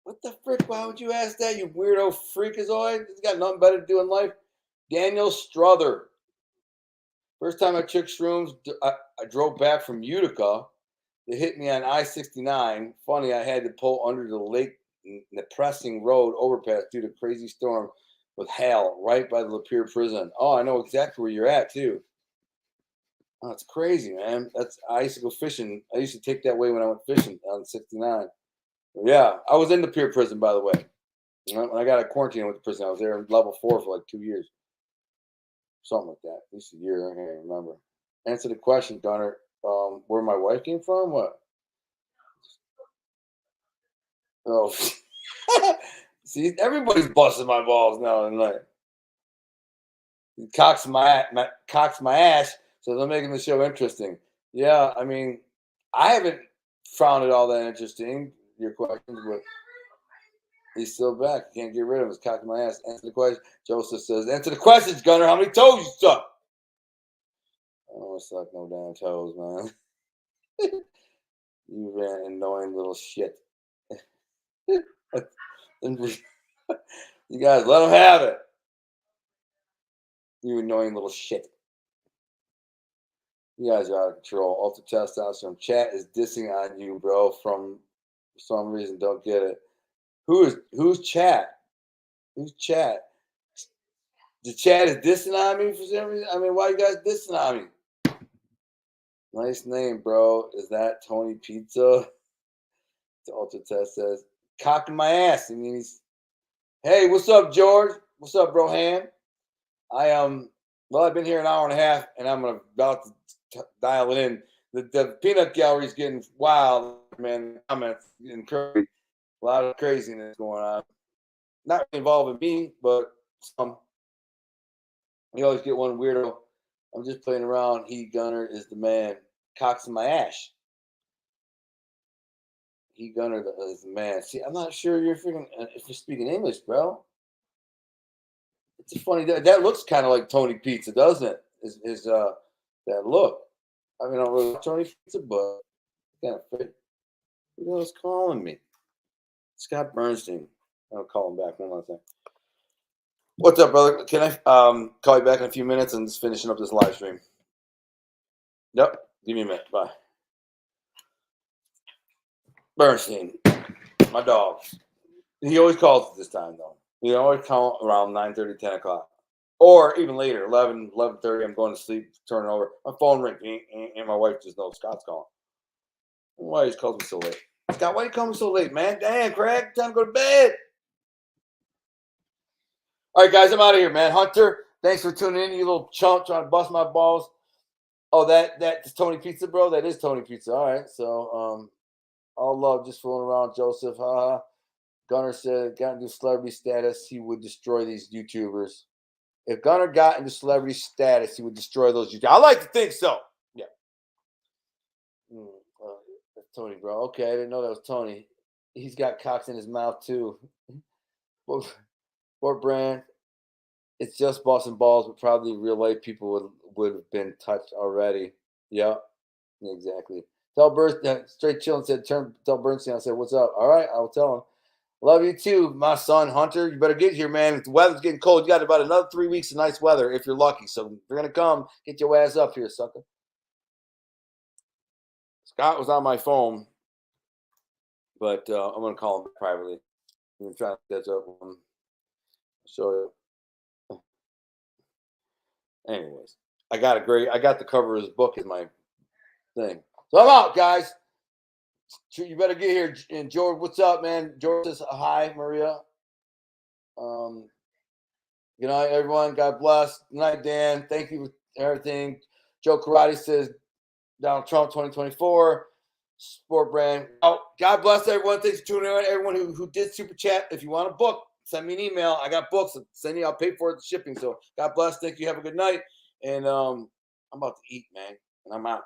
What the frick? Why would you ask that, you weirdo freakazoid? He's got nothing better to do in life. Daniel Struther. First time I took shrooms, I drove back from Utica. They hit me on I-69. Funny, I had to pull under the Lake Nipissing Road overpass due to crazy storm with hail right by the Lapeer prison. Oh, I know exactly where you're at, too. Oh, that's crazy, man. I used to go fishing. I used to take that way when I went fishing on 69. Yeah, I was in the Pier prison, by the way. When I got a quarantine with the prison, I was there in level 4 for like 2 years. Something like that. At least a year. I can't remember. Answer the question, Gunner. Where my wife came from? What? Oh, see, everybody's busting my balls now and like cocks my ass. So they're making the show interesting. Yeah, I mean, I haven't found it all that interesting. Your questions, but he's still back. You can't get rid of him. It's cocking my ass. Answer the question. Joseph says, answer the questions, Gunner. How many toes you suck? I don't suck no damn toes, man. You annoying little shit. You guys, let him have it. You annoying little shit. You guys are out of control. Ultra testosterone. Chat is dissing on you, bro. From some reason, don't get it. Who's chat? Who's chat? The chat is dissing on me for some reason. I mean, why you guys dissing on me? Nice name, bro. Is that Tony Pizza? The Ultra Test says, cocking my ass. I mean, hey, what's up, George? What's up, bro? Ham. Well, I've been here an hour and a half, and I'm about to dial it in. The peanut gallery is getting wild, man. Comments getting crazy. A lot of craziness going on. Not involving me, but some. You always get one weirdo. I'm just playing around. Gunner is the man. Cocks in my ash. Gunner is the man. See, I'm not sure if you're speaking English, bro. It's a funny that looks kind of like Tony Pizza, doesn't it? Is that look? I mean, I don't really like Tony Pizza, but kind of fit. Who else calling me? Scott Bernstein. I'll call him back one last time. What's up, brother? Can I call you back in a few minutes and just finishing up this live stream? Yep. Give me a minute. Bye. Bernstein, my dog. He always calls at this time, though. He always calls around 9:30, 10 o'clock. Or even later, 11:30, I'm going to sleep, turn it over. My phone rings, and my wife just knows Scott's calling. Why he calls me so late? Scott, why you call me so late, man? Damn, Craig, time to go to bed. All right, guys, I'm out of here, man. Hunter, thanks for tuning in, you little chump trying to bust my balls. Oh, that's Tony Pizza, bro? That is Tony Pizza. All right, so all love, just fooling around, Joseph. Gunner said, got into celebrity status, he would destroy these YouTubers. If Gunner got into celebrity status, he would destroy those YouTubers. I like to think so. Yeah. That's Tony, bro. Okay, I didn't know that was Tony. He's got cocks in his mouth, too. Sport brand. It's just Boston balls, but probably real life people would have been touched already. Yeah, exactly. Straight chillin' said, tell Bernstein. I said, what's up? All right, I'll tell him. Love you too, my son, Hunter. You better get here, man. The weather's getting cold. You got about another 3 weeks of nice weather if you're lucky. So if you're going to come, get your ass up here, sucker. Scott was on my phone, but I'm going to call him privately. I'm going to try to catch up with him. Show you. Anyways, I got the cover of his book in my thing. So I'm out, guys. You better get here. And George, what's up, man? George says hi, Maria. Good night, everyone. God bless. Good night, Dan. Thank you for everything. Joe Karate says Donald Trump 2024. Sport brand. Oh, God bless everyone. Thanks for tuning in. Everyone who did super chat. If you want a book, send me an email. I got books. I'll pay for it, shipping. So God bless. Thank you. Have a good night. And I'm about to eat, man. And I'm out.